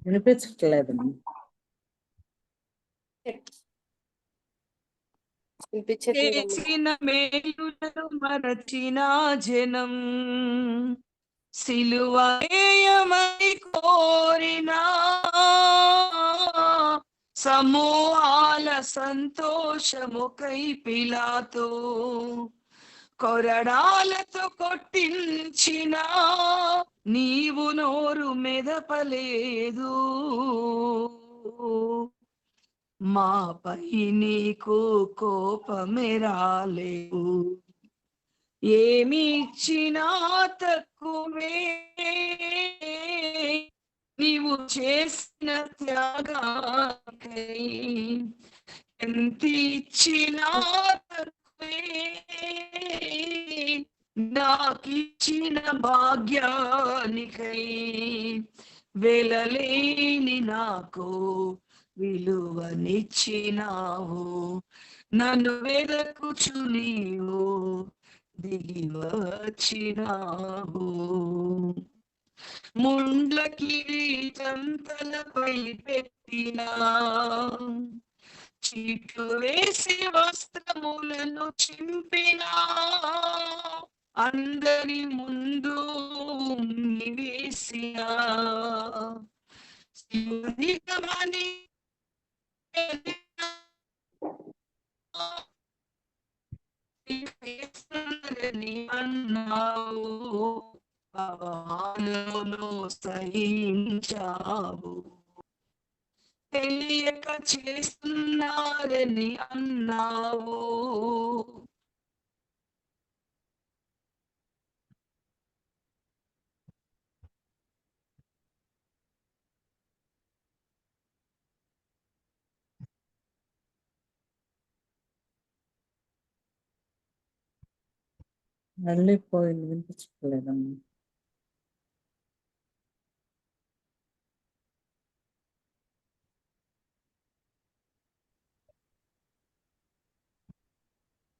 వినిపించట్లేదమ్మా. చేసిన మేలులను మరచిన జనం సిలువమని కోరినా సమూహాల సంతోషముకై పిలాతో కొరడాలతో కొట్టించిన నీవు నోరు మెదపలేదు. మాపై నీకు కోపమే రాలేదు. ఏమిచ్చినా తక్కువే నీవు చేసిన త్యాగానికై. ఎంత ఇచ్చినా తక్కువే నాకిచ్చిన భాగ్యానికై. వెలలేని నాకు విలువనిచ్చినావు. నన్ను వెదకుచు నీవు దిగి వచ్చినావు. ముండ్ల కిరీటం తలపై పెట్టినా చీట్లు వేసి వస్త్రములను చింపినా అందరి ముందు వేసిన శివునికమని అన్నావు. అవమానమును సహించావు. తెలియక చేస్తున్నారని అన్నావు. మళ్ళీ పోయింది, వినిపించట్లేదమ్మా.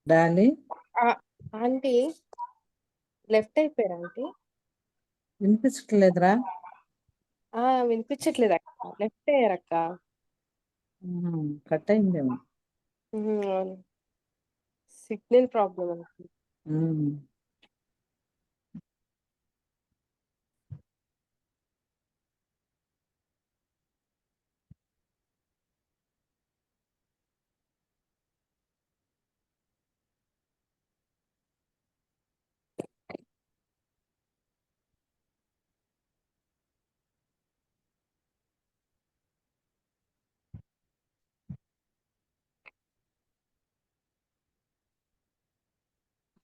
డాలి ఆంటీ లెఫ్ట్ అయిపోయారు ఆంటీ. వినిపించట్లేదురా? వినిపించట్లేదు అక్క, లెఫ్ట్ అయ్యారు అక్క. కట్ అయిందేమో. సిగ్నల్ ప్రాబ్లం అనుకుంటా.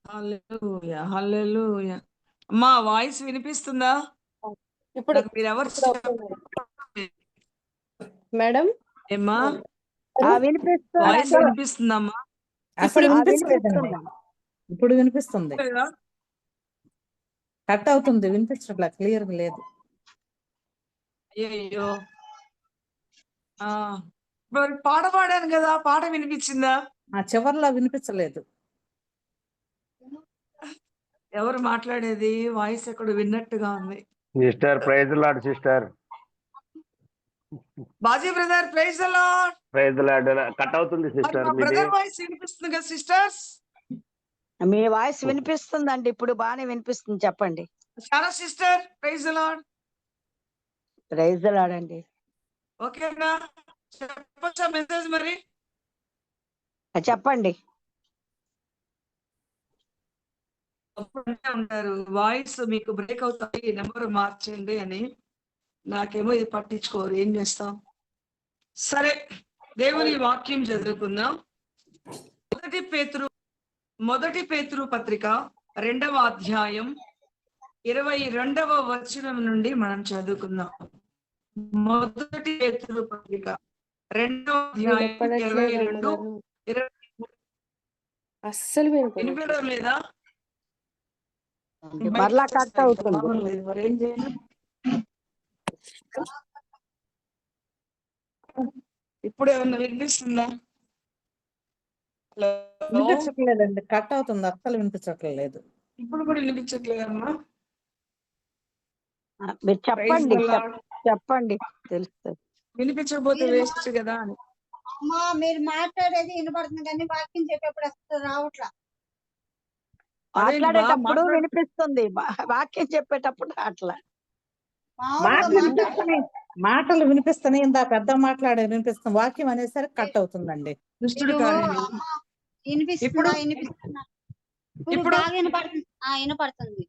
హల్లెలూయా, హల్లెలూయా. అమ్మా వాయిస్ వినిపిస్తుందా? ఇప్పుడు మీరు ఎవరు మేడం ఏమ్మా వినిపిస్తుంది. వాయిస్ వినిపిస్తుందమ్మా? అసలు వినిపిస్తలేదండి. ఇప్పుడు వినిపిస్తుంది. కట్ అవుతుంది, వినిపించట్లా, క్లియర్ లేదు. అయ్యో, పాట పాడాను కదా, పాట వినిపించిందా? చివర్లో వినిపించలేదు. ఎవరు మాట్లాడేది? వాయిస్ ఎక్కడ విన్నట్టుగా ఉంది. Sister praise the Lord. Sister Baji brother praise the Lord. Praise the Lord. Cut అవుతుంది సిస్టర్. బ్రదర్ వాయిస్ వినిపిస్తుంది కదా సిస్టర్స్? మీ వాయిస్ వినిపిస్తుందండి, ఇప్పుడు బాగానే వినిపిస్తుంది. చెప్పండి. చాలా sister praise the Lord. Praise the Lord అండి. ఓకేనా? చెప్పొచ్చా మెసేజ్ మరి? చెప్పండి. అంటారు వాయిస్ మీకు బ్రేక్ అవుతాయి, నెంబర్ మార్చండి అని. నాకేమో ఇది పట్టించుకోరు, ఏం చేస్తాం. సరే, దేవుని వాక్యం చదువుకుందాం. మొదటి పేతురు పత్రిక 2వ అధ్యాయం 22వ వచనం నుండి మనం చదువుకుందాం. మొదటి పేతురు పత్రిక 2వ అధ్యాయం 22, 23. అస్సలు వినిపించడం లేదా? మరలా కట్ అవుతుంది. మరేం చేయాలి? ఇప్పుడు ఏమన్నా వినిపిస్తుందా? వినిపించట్లేదండి, కట్ అవుతుంది, అస్సలు వినిపించట్లేదు. ఇప్పుడు కూడా వినిపించట్లేదమ్మా. మీరు చెప్పండి. చెప్పండి తెలుస్తుంది. వినిపించకపోతే వేస్ట్ కదా అని. అమ్మా మీరు మాట్లాడేది వినపడుతుంది కానీ వాక్యం చెప్పేప్పుడు అసలు రావట్లా. అదేంటి బా మాట్లాడేటప్పుడు మాట్లాడు. వినిపిస్తుంది, వాక్యం చెప్పేటప్పుడు అట్లా. మామూలుగా మాటలు వినిపిస్తున్నాయి, ఇందా పెద్ద మాట్లాడే వినిపిస్తుంది, వాక్యం అనేసరికి కట్ అవుతుందండి. దుష్టుడు మీరు కార్యం. అమ్మా వినిపిస్తుందా? ఇప్పుడు వినిపిస్తున్నా. ఇప్పుడు ఇప్పుడు బాగా వినపడుతుంది. వినపడుతుంది.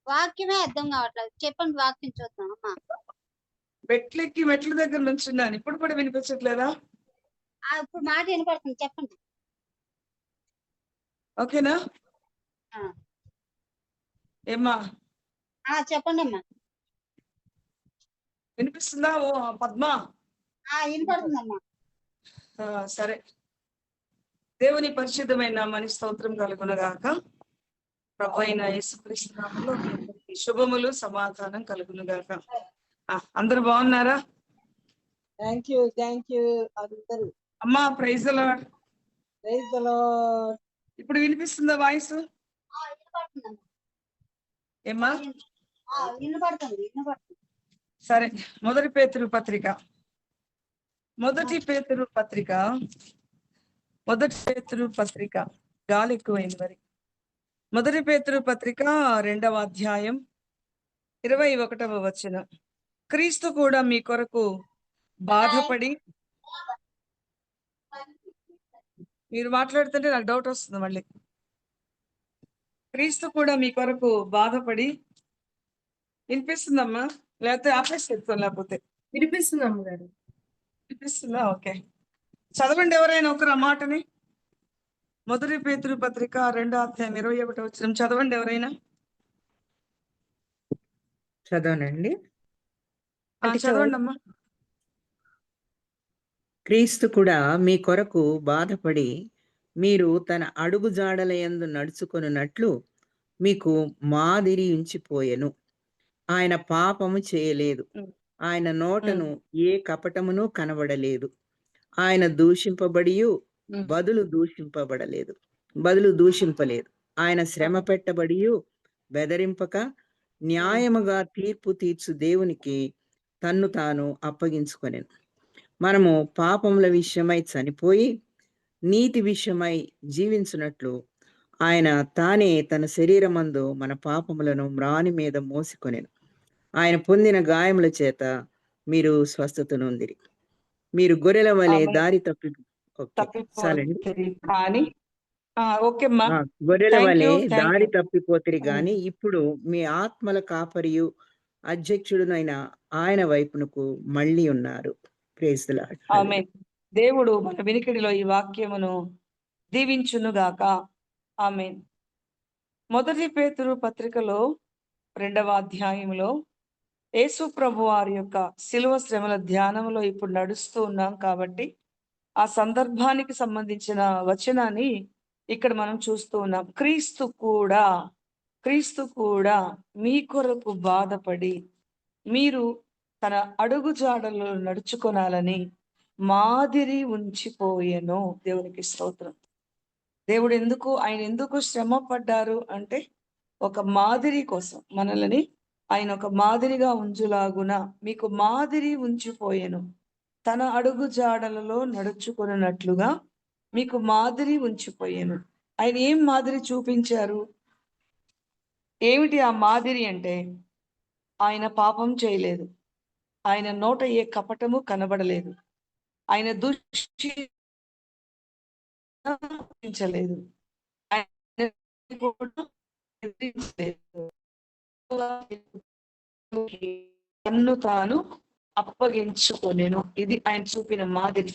వాక్యమే అర్థం కావట్లేదు. చెప్పండి వాక్యం చూద్దాం అమ్మా. మెట్లెక్కి మెట్ల దగ్గర నుంచున్నాను, ఇప్పుడు కూడా వినిపించట్లేదా? ఇప్పుడు మాట వినపడుతుంది, చెప్పండి. ఓకేనా? ఆ. ఏమ్మా చెప్పండి అమ్మా. వినిపిస్తుందా? ఓ పద్మ. వినపడుతుందమ్మా. సరే, దేవుని పరిశుద్ధమైన నామానికి స్తోత్రం కలుగునుగాక. ప్రభు అయిన యేసుక్రీస్తు నామములో మీ అందరికీ శుభములు సమాధానం కలుగునుగాక. అందరూ బాగున్నారా? థ్యాంక్ యూ అందరూ. అమ్మా praise the Lord. Praise the Lord. ఇప్పుడు వినిపిస్తుందా వాయిస్? వినపడుతుందమ్మా. ఏమ్మా? వినపడుతుంది. సరే, మొదటి పేతురు పత్రిక 1 గాలి ఎక్కువైంది మరి. 1 పేతురు పత్రిక 2వ అధ్యాయం 21వ వచనం. క్రీస్తు కూడా మీ కొరకు బాధపడి, మీరు మాట్లాడుతుంటే నాకు డౌట్ వస్తుంది మళ్ళీ. క్రీస్తు కూడా మీ కొరకు బాధపడి, వినిపిస్తుందమ్మా? లేకపోతే ఆపేస్తాం, లేకపోతే వినిపిస్తున్నాం గారు. వినిపిస్తుందా? ఓకే, చదవండి ఎవరైనా ఒకరు ఆ మాటని. 1 పేతురు పత్రిక 2వ అధ్యాయం 21వ వచనం చదవండి ఎవరైనా. చదవనండి. చదవండి అమ్మా. క్రీస్తు కూడా మీ కొరకు బాధపడి, మీరు తన అడుగు జాడల యందు నడుచుకొనున్నట్లు మీకు మాదిరి ఉంచిపోయెను. ఆయన పాపము చేయలేదు, ఆయన నోటను ఏ కపటమును కనబడలేదు. ఆయన బదులు దూషింపలేదు. ఆయన శ్రమ పెట్టబడియు బెదరింపక న్యాయముగా తీర్పు తీర్చు దేవునికి తన్ను తాను అప్పగించుకొనెను. మనము పాపముల విషయమై చనిపోయి నీతి విషయమై జీవించున్నట్లు ఆయన తానే తన శరీరమందు మన పాపములను మ్రాని మీద మోసికొనెను. ఆయన పొందిన గాయముల చేత మీరు స్వస్థత నొందిరి. మీరు గొర్రెల వలె దారి తప్పిపోతిరి గాని ఇప్పుడు మీ ఆత్మల కాపరియు అధ్యక్షుడునైన ఆయన వైపునకు మళ్ళీ ఉన్నారు. Praise the Lord. ఆమేన్. దేవుడు మన వినికిడిలో ఈ వాక్యమును దీవించునుగాక. ఆమేన్. 1 పేతురు పత్రికలో 2వ అధ్యాయంలో యేసు ప్రభు వారి యొక్క శిలువ శ్రమల ధ్యానంలో ఇప్పుడు నడుస్తూ ఉన్నాం కాబట్టి ఆ సందర్భానికి సంబంధించిన వచనాన్ని ఇక్కడ మనం చూస్తూ ఉన్నాం. క్రీస్తు కూడా మీ కొరకు బాధపడి, మీరు తన అడుగు జాడల్లో నడుచుకొనాలని మాదిరి ఉంచిపోయెను. దేవునికి స్తోత్రం. ఆయన ఎందుకు శ్రమ పడ్డారు అంటే ఒక మాదిరి కోసం, మనల్ని ఆయన ఒక మాదిరిగా ఉంచులాగున మీకు మాదిరి ఉంచిపోయెను. తన అడుగు జాడలలో నడుచుకున్నట్లుగా మీకు మాదిరి ఉంచిపోయెను. ఆయన ఏం మాదిరి చూపించారు? ఏమిటి ఆ మాదిరి అంటే, ఆయన పాపం చేయలేదు, ఆయన నోట ఏ కపటము కనబడలేదు, ఆయన దూషించలేదు, తన్ను తాను అప్పగించుకొనెను. ఇది ఆయన చూపిన మాదిరి.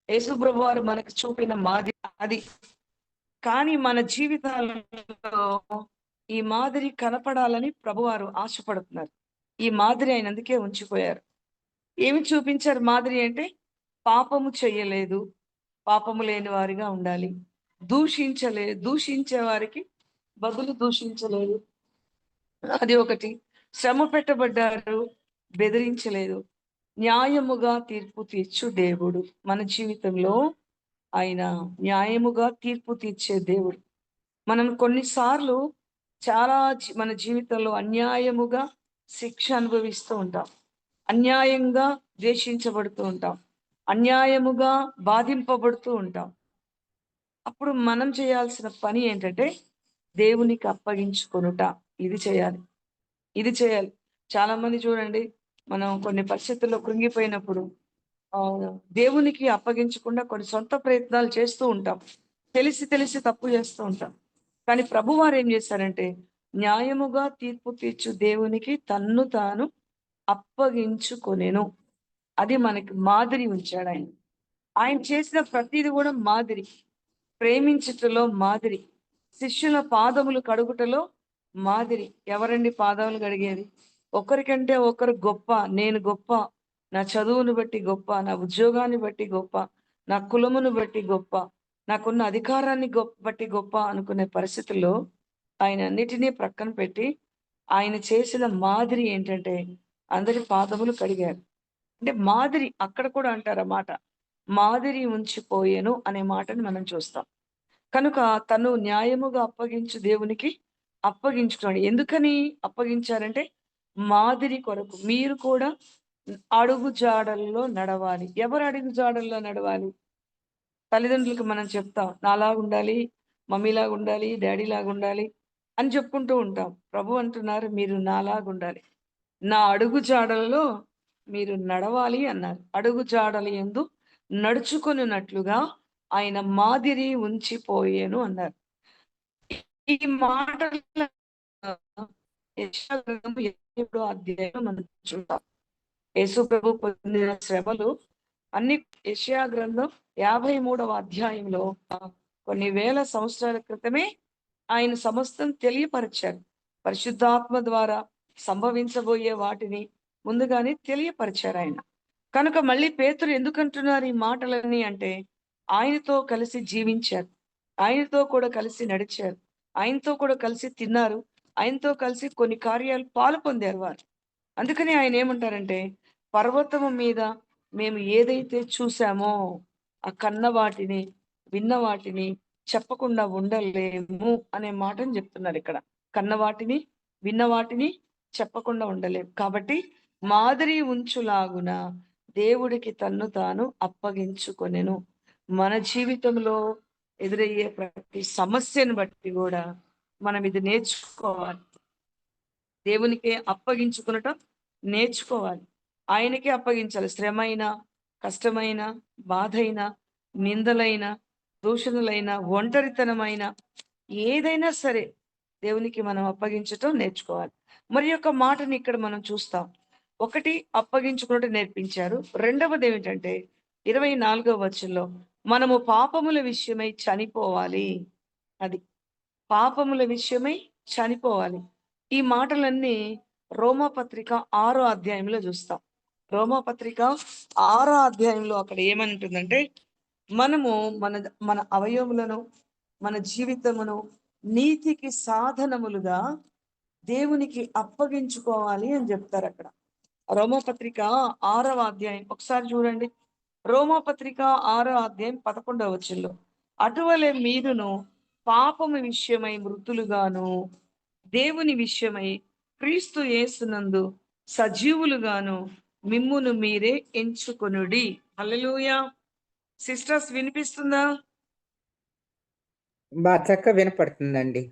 యేసు ప్రభు వారు మనకు చూపిన మాదిరి అది. కానీ మన జీవితాలలో ఈ మాదిరి కనపడాలని ప్రభువారు ఆశపడుతున్నారు. ఈ మాదిరి ఆయన అందుకే ఉంచిపోయారు. ఏమి చూపించారు మాదిరి అంటే, పాపము చెయ్యలేదు, పాపము లేని వారిగా ఉండాలి, దూషించే వారికి బదులు దూషించలేదు, అది ఒకటి. శ్రమ పెట్టబడ్డారు, బెదిరించలేదు. న్యాయముగా తీర్పు తీర్చు దేవుడు. మన జీవితంలో ఆయన న్యాయముగా తీర్పు తీర్చే దేవుడు. మనం కొన్నిసార్లు మన జీవితంలో అన్యాయముగా శిక్ష అనుభవిస్తూ ఉంటాం. అన్యాయంగా ద్వేషించబడుతూ ఉంటాం, అన్యాయముగా బాధింపబడుతూ ఉంటాం. అప్పుడు మనం చేయాల్సిన పని ఏంటంటే దేవునికి అప్పగించుకొనుట. ఇది చేయాలి, ఇది చేయాలి. చాలా మంది చూడండి, మనం కొన్ని పరిస్థితుల్లో కృంగిపోయినప్పుడు దేవునికి అప్పగించకుండా కొన్ని సొంత ప్రయత్నాలు చేస్తూ ఉంటాం, తెలిసి తెలిసి తప్పు చేస్తూ ఉంటాం. కానీ ప్రభువారు ఏం చేశారంటే, న్యాయముగా తీర్పు తీర్చు దేవునికి తన్ను తాను అప్పగించుకొనెను. అది మనకి మాదిరి ఉంచాడు ఆయన. ఆయన చేసిన ప్రతిది కూడా మాదిరి. ప్రేమించుటలో మాదిరి, శిష్యుల పాదములు కడుగుటలో మాదిరి. ఎవరండి పాదములు కడిగేది? ఒకరికంటే ఒకరు గొప్ప, నేను గొప్ప, నా చదువును బట్టి గొప్ప, నా ఉద్యోగాన్ని బట్టి గొప్ప, నా కులమును బట్టి గొప్ప, నాకున్న అధికారాన్ని బట్టి గొప్ప అనుకునే పరిస్థితుల్లో ఆయన అన్నిటినీ ప్రక్కన పెట్టి ఆయన చేసిన మాదిరి ఏంటంటే అందరి పాదములు కడిగారు. అంటే మాదిరి అక్కడ కూడా అంటారన్నమాట, మాదిరి ఉంచిపోయేను అనే మాటని మనం చూస్తాం. కనుక తను న్యాయముగా అప్పగించు దేవునికి అప్పగించుకున్నాడు. ఎందుకని అప్పగించారంటే మాదిరి కొరకు. మీరు కూడా అడుగు జాడల్లో నడవాలి. ఎవరు అడుగు జాడల్లో నడవాలి? తల్లిదండ్రులకు మనం చెప్తాం, నాలాగా ఉండాలి, మమ్మీలాగా ఉండాలి, డాడీ లాగా ఉండాలి అని చెప్పుకుంటూ ఉంటాం. ప్రభు అంటున్నారు, మీరు నాలాగా ఉండాలి, నా అడుగు జాడలలో మీరు నడవాలి అన్నారు. అడుగు జాడలు యందు నడుచుకున్నట్లుగా ఆయన మాదిరి ఉంచిపోయేను అన్నారు. ఈ మాటల యెషయా గ్రంథము 27వ అధ్యాయంలో మనం చూస్తాం. యేసు ప్రభు పొందిన శ్రమలు అన్ని యెషయా గ్రంథం 53వ అధ్యాయంలో కొన్ని వేల సంవత్సరాల క్రితమే ఆయన సమస్తం తెలియపరిచారు. పరిశుద్ధాత్మ ద్వారా సంభవించబోయే వాటిని ముందుగానే తెలియపరిచారు ఆయన. కనుక మళ్ళీ పేతురు ఎందుకంటున్నారు ఈ మాటలన్నీ అంటే, ఆయనతో కలిసి జీవించారు, ఆయనతో కూడా కలిసి నడిచారు, ఆయనతో కూడా కలిసి తిన్నారు, ఆయనతో కలిసి కొన్ని కార్యాలు పాలు పొందారు వారు. అందుకని ఆయన ఏమంటారంటే, పర్వతము మీద మేము ఏదైతే చూసామో ఆ కన్న వాటిని, విన్న వాటిని చెప్పకుండా ఉండలేము అనే మాటని చెప్తున్నారు ఇక్కడ. కన్న వాటిని, విన్న వాటిని చెప్పకుండా ఉండలేము. కాబట్టి మాదిరి ఉంచులాగున దేవుడికి తన్ను తాను అప్పగించుకొనెను. మన జీవితంలో ఎదురయ్యే ప్రతి సమస్యను బట్టి కూడా మనం ఇది నేర్చుకోవాలి. దేవునికే అప్పగించుకునటం నేర్చుకోవాలి. ఆయనకే అప్పగించాలి. శ్రమైన, కష్టమైన, బాధైన, నిందలైన, దూషణలైన, ఒంటరితనమైన ఏదైనా సరే దేవునికి మనం అప్పగించటం నేర్చుకోవాలి. మరి యొక్క మాటని ఇక్కడ మనం చూస్తాం. ఒకటి, అప్పగించుకున్నట్టు నేర్పించారు. రెండవది ఏమిటంటే 24వ వచనంలో మనము పాపముల విషయమై చనిపోవాలి. అది పాపముల విషయమై చనిపోవాలి. ఈ మాటలన్నీ రోమాపత్రిక 6వ అధ్యాయంలో చూస్తాం. రోమాపత్రిక 6వ అధ్యాయంలో అక్కడ ఏమంటుందంటే, మనము మన మన అవయవములను, మన జీవితమును నీతికి సాధనములుగా దేవునికి అప్పగించుకోవాలి అని చెప్తారు అక్కడ. రోమాపత్రిక 6వ అధ్యాయం ఒకసారి చూడండి. రోమాపత్రిక 6వ అధ్యాయం 11వ వచనంలో, అటువలే మీరును పాపము విషయమై మృతులుగాను దేవుని విషయమై క్రీస్తు యేసునందు సజీవులుగాను మిమ్మును మీరే ఎంచుకొనుడి. హల్లెలూయా. సిస్టర్స్ వినిపిస్తుందా? బాగా చక్కగా వినపడుతుందండి.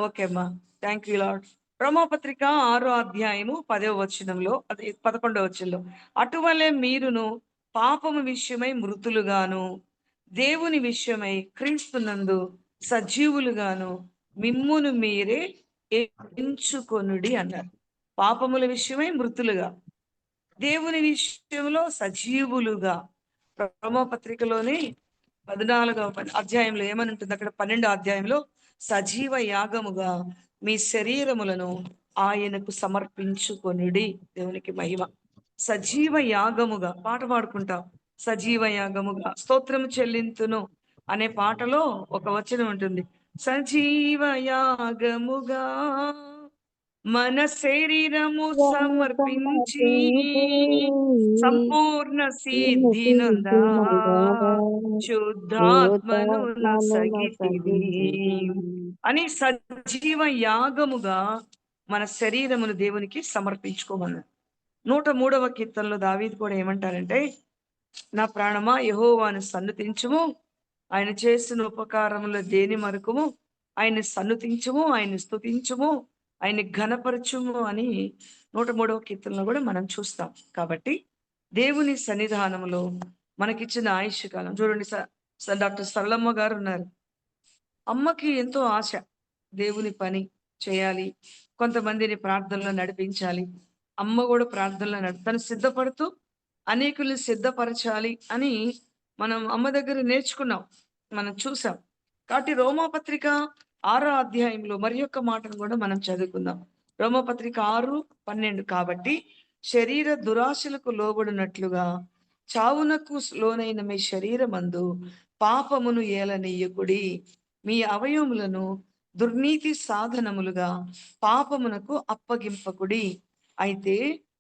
ఓకే అమ్మా, థ్యాంక్ యూ లార్డ్. రోమాపత్రిక 6వ అధ్యాయము 10వ వచనంలో, అది 11వ వచనంలో, అటువలే మీరును పాపము విషయమై మృతులుగాను దేవుని విషయమై క్రీస్తునందు సజీవులుగాను మిమ్మును మీరే ఎంచుకొనుడి అన్నారు. పాపముల విషయమై మృతులుగా, దేవుని విషయంలో సజీవులుగా. రోమాపత్రికలోని 14వ అధ్యాయంలో ఏమని ఉంటుంది అక్కడ, 12వ అధ్యాయంలో, సజీవ యాగముగా మీ శరీరములను ఆయనకు సమర్పించుకొనుడి. దేవునికి మహిమ. సజీవ యాగముగా పాట పాడుకుంటాం. సజీవ యాగముగా స్తోత్రము చెల్లింతును అనే పాటలో ఒక వచనం ఉంటుంది, సజీవ యాగముగా మన శరీరము సమర్పించి సంపూర్ణ సిద్ధి నొందా శుద్ధాత్మను నొసగితివి అని సజీవ యాగముగా మన శరీరమును దేవునికి సమర్పించుకోమన్నారు. 103వ కీర్తనలో దావీదు కూడా ఏమంటారంటే, నా ప్రాణమా యెహోవాను సన్నుతించుము, ఆయన చేసిన ఉపకారములు దేని మరకుము, ఆయన్ని సన్నుతించుము, ఆయన్ని స్తుతించుము, ఆయన్ని ఘనపరచుము అని 103వ కీర్తనలో కూడా మనం చూస్తాం. కాబట్టి దేవుని సన్నిధానంలో మనకిచ్చిన ఆయుష్ కాలం చూడండి. డాక్టర్ సరళమ్మ గారు ఉన్నారు. అమ్మకి ఎంతో ఆశ, దేవుని పని చేయాలి, కొంతమందిని ప్రార్థనలో నడిపించాలి. అమ్మ కూడా ప్రార్థనలో తను సిద్ధపడుతూ అనేకుల్ని సిద్ధపరచాలి అని మనం అమ్మ దగ్గర నేర్చుకున్నాం, మనం చూసాం. కాబట్టి రోమాపత్రిక 6వ అధ్యాయంలో మరి యొక్క మాటను కూడా మనం చదువుకుందాం. రోమాపత్రిక 6:12 కాబట్టి శరీర దురాశలకు లోబడినట్లుగా చావునకు లోనైన మీ శరీరమందు పాపమును ఏలనీయకుడి, మీ అవయవములను దుర్నీతి సాధనములుగా పాపమునకు అప్పగింపకుడి. అయితే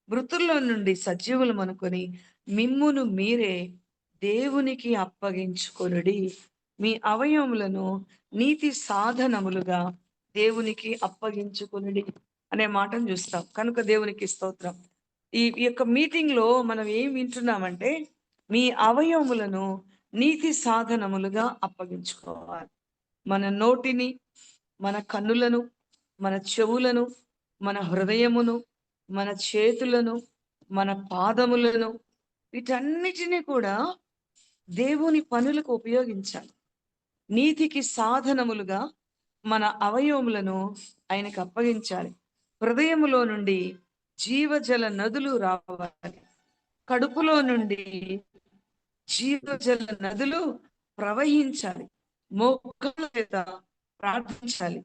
మృతుల్లో నుండి సజీవులం అనుకొని మిమ్మును మీరే దేవునికి అప్పగించుకొనుడి, మీ అవయవములను నీతి సాధనములుగా దేవునికి అప్పగించుకొనుడి అనే మాటను చూస్తాం. కనుక దేవునికి స్తోత్రం. ఈ యొక్క మీటింగ్ లో మనం ఏం వింటున్నామంటే, మీ అవయవములను నీతి సాధనములుగా అప్పగించుకోవాలి. మన నోటిని, మన కన్నులను, మన చెవులను, మన హృదయమును, మన చేతులను, మన పాదములను, వీటన్నిటినీ కూడా దేవుని పనులకు ఉపయోగించాలి. నీతికి సాధనములుగా మన అవయవములను ఆయనకు అప్పగించాలి. హృదయములో నుండి జీవజల నదులు రావాలి, కడుపులో నుండి జీవజల నదులు ప్రవహించాలి. మోకాళ్ళ చేత ప్రార్థించాలి,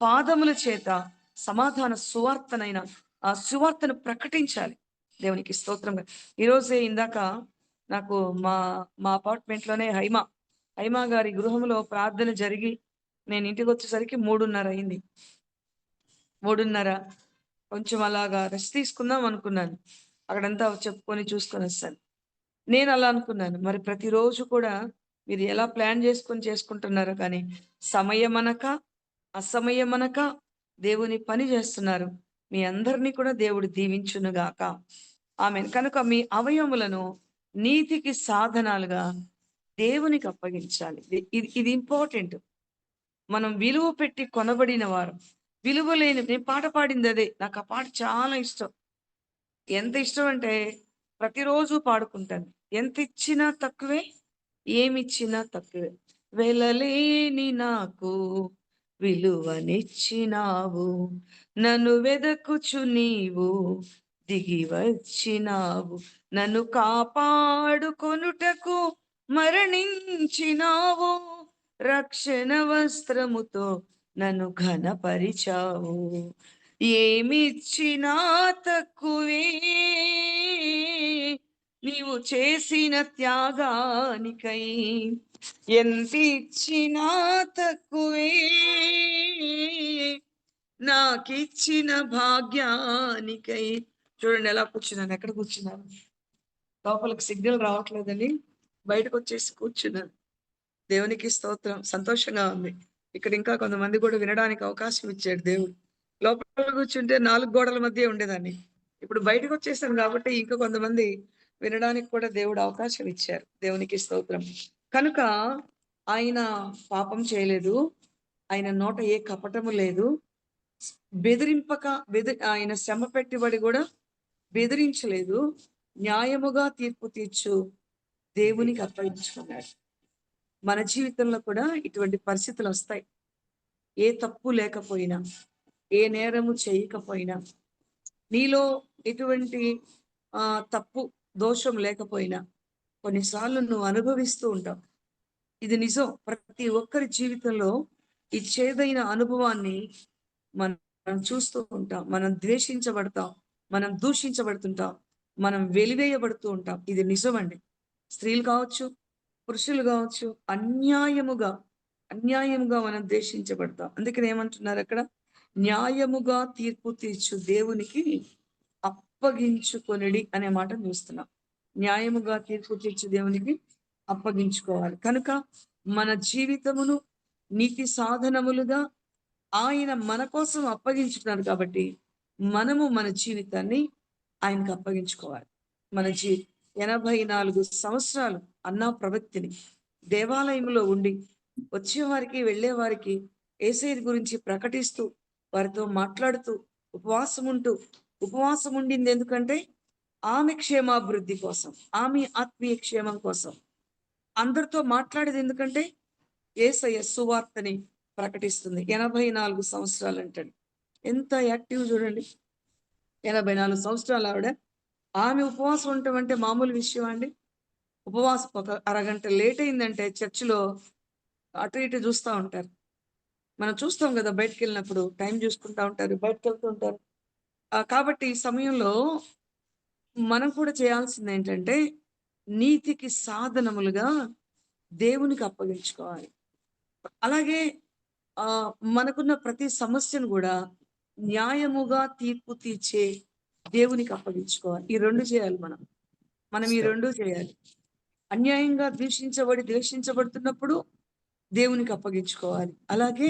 పాదముల చేత సమాధాన సువార్తనైన ఆ సువార్తను ప్రకటించాలి. దేవునికి స్తోత్రంగా. ఈరోజే ఇందాక నాకు మా అపార్ట్మెంట్ లోనే హైమా గారి గృహంలో ప్రార్థన జరిగి నేను ఇంటికి వచ్చేసరికి 3:30 అయింది. 3:30 కొంచెం అలాగా రెస్ట్ తీసుకుందాం అనుకున్నాను. అక్కడంతా చెప్పుకొని చూసుకొని వస్తాను. నేను అలా అనుకున్నాను, మరి ప్రతిరోజు కూడా మీరు ఎలా ప్లాన్ చేసుకుంటున్నారో కానీ సమయమనక అసమయమనక దేవుని పని చేస్తున్నారు. మీ అందరినీ కూడా దేవుడు దీవించునుగాక. ఆమేన్. కనుక మీ అవయవములను నీతికి సాధనాలుగా దేవునికి అప్పగించాలి. ఇది ఇంపార్టెంట్. మనం విలువ పెట్టి కొనబడిన వారు. విలువ లేని, నేను పాట పాడింది అదే, నాకు ఆ పాట చాలా ఇష్టం. ఎంత ఇష్టం అంటే ప్రతిరోజు పాడుకుంటాను. ఎంత ఇచ్చినా తక్కువే, ఏమిచ్చినా తక్కువే. వెలలేని నాకు విలువనిచ్చినావు, నన్ను వెదకుచు నీవు దిగి వచ్చినావు, నన్ను కాపాడుకొనుటకు మరణించినావు, రక్షణ వస్త్రముతో నన్ను ఘనపరిచావు, ఏమిచ్చినా తక్కువే నీవు చేసిన త్యాగానికై, ఎంత ఇచ్చినా తక్కువే నాకిచ్చిన భాగ్యానికై. చూడండి ఎలా కూర్చున్నాను, ఎక్కడ కూర్చున్నాను, లోపలికి సిగ్నల్ రావట్లేదని బయటకు వచ్చేసి కూర్చున్నాను. దేవునికి స్తోత్రం. సంతోషంగా ఉంది. ఇక్కడ ఇంకా కొంతమంది కూడా వినడానికి అవకాశం ఇచ్చాడు దేవుడు. లోపల కూర్చుంటే 4 గోడల మధ్య ఉండేదాన్ని. ఇప్పుడు బయటకు వచ్చేసాను కాబట్టి ఇంకా కొంతమంది వినడానికి కూడా దేవుడు అవకాశం ఇచ్చారు. దేవునికి స్తోత్రం. కనుక ఆయన పాపం చేయలేదు, ఆయన నోట ఏ కపటము లేదు, ఆయన శ్రమ పెట్టిబడి కూడా బెదిరించలేదు, న్యాయముగా తీర్పు తీర్చు దేవునికి అప్పగించుకున్నాడు. మన జీవితంలో కూడా ఇటువంటి పరిస్థితులు వస్తాయి. ఏ తప్పు లేకపోయినా, ఏ నేరము చేయకపోయినా, నీలో ఎటువంటి తప్పు దోషం లేకపోయినా కొన్నిసార్లు నువ్వు అనుభవిస్తూ ఉంటావు. ఇది నిజం. ప్రతి ఒక్కరి జీవితంలో ఈ చేదైన అనుభవాన్ని మనం చూస్తూ ఉంటాం. మనం ద్వేషించబడతాం, మనం దూషించబడుతుంటాం, మనం వెలివేయబడుతూ ఉంటాం. ఇది నిజమండి. స్త్రీలు కావచ్చు, పురుషులు కావచ్చు, అన్యాయముగా మనం ద్వేషించబడతాం. అందుకని ఏమంటున్నారు అక్కడ, న్యాయముగా తీర్పు తీర్చు దేవునికి అప్పగించుకొనిడి అనే మాట చూస్తున్నాం. న్యాయముగా తీర్పు తీర్చు దేవునికి అప్పగించుకోవాలి. కనుక మన జీవితమును నీతి సాధనములుగా ఆయన మన కోసం అప్పగించుకున్నారు. కాబట్టి మనము మన జీవితాన్ని ఆయనకు అప్పగించుకోవాలి. మన 84 సంవత్సరాలు అన్నా ప్రవక్తిని దేవాలయంలో ఉండి వచ్చేవారికి వెళ్ళేవారికి యేసయ్య గురించి ప్రకటిస్తూ వారితో మాట్లాడుతూ ఉపవాసం ఉండింది ఎందుకంటే ఆమె క్షేమాభివృద్ధి కోసం, ఆమె ఆత్మీయ క్షేమం కోసం. అందరితో మాట్లాడేది ఎందుకంటే యేసయ్య సువార్తని ప్రకటిస్తుంది. 84 సంవత్సరాలు అంటాడు. ఎంత యాక్టివ్ చూడండి. 84 సంవత్సరాలు ఆమె ఉపవాసం ఉండటం అంటే మామూలు విషయం అండి? ఉపవాసం ఒక అరగంట లేట్ అయిందంటే చర్చిలో అటు ఇటు చూస్తూ ఉంటారు. మనం చూస్తాం కదా, బయటకు వెళ్ళినప్పుడు టైం చూసుకుంటా ఉంటారు, బయటకు వెళ్తూ ఉంటారు. కాబట్టి ఈ సమయంలో మనం కూడా చేయాల్సింది ఏంటంటే నీతికి సాధనములుగా దేవునికి అప్పగించుకోవాలి. అలాగే మనకున్న ప్రతి సమస్యను కూడా న్యాయముగా తీర్పు తీర్చే దేవునికి అప్పగించుకోవాలి. ఈ రెండు చేయాలి. మనం ఈ రెండు చేయాలి. అన్యాయంగా ద్వేషించబడుతున్నప్పుడు దేవునికి అప్పగించుకోవాలి. అలాగే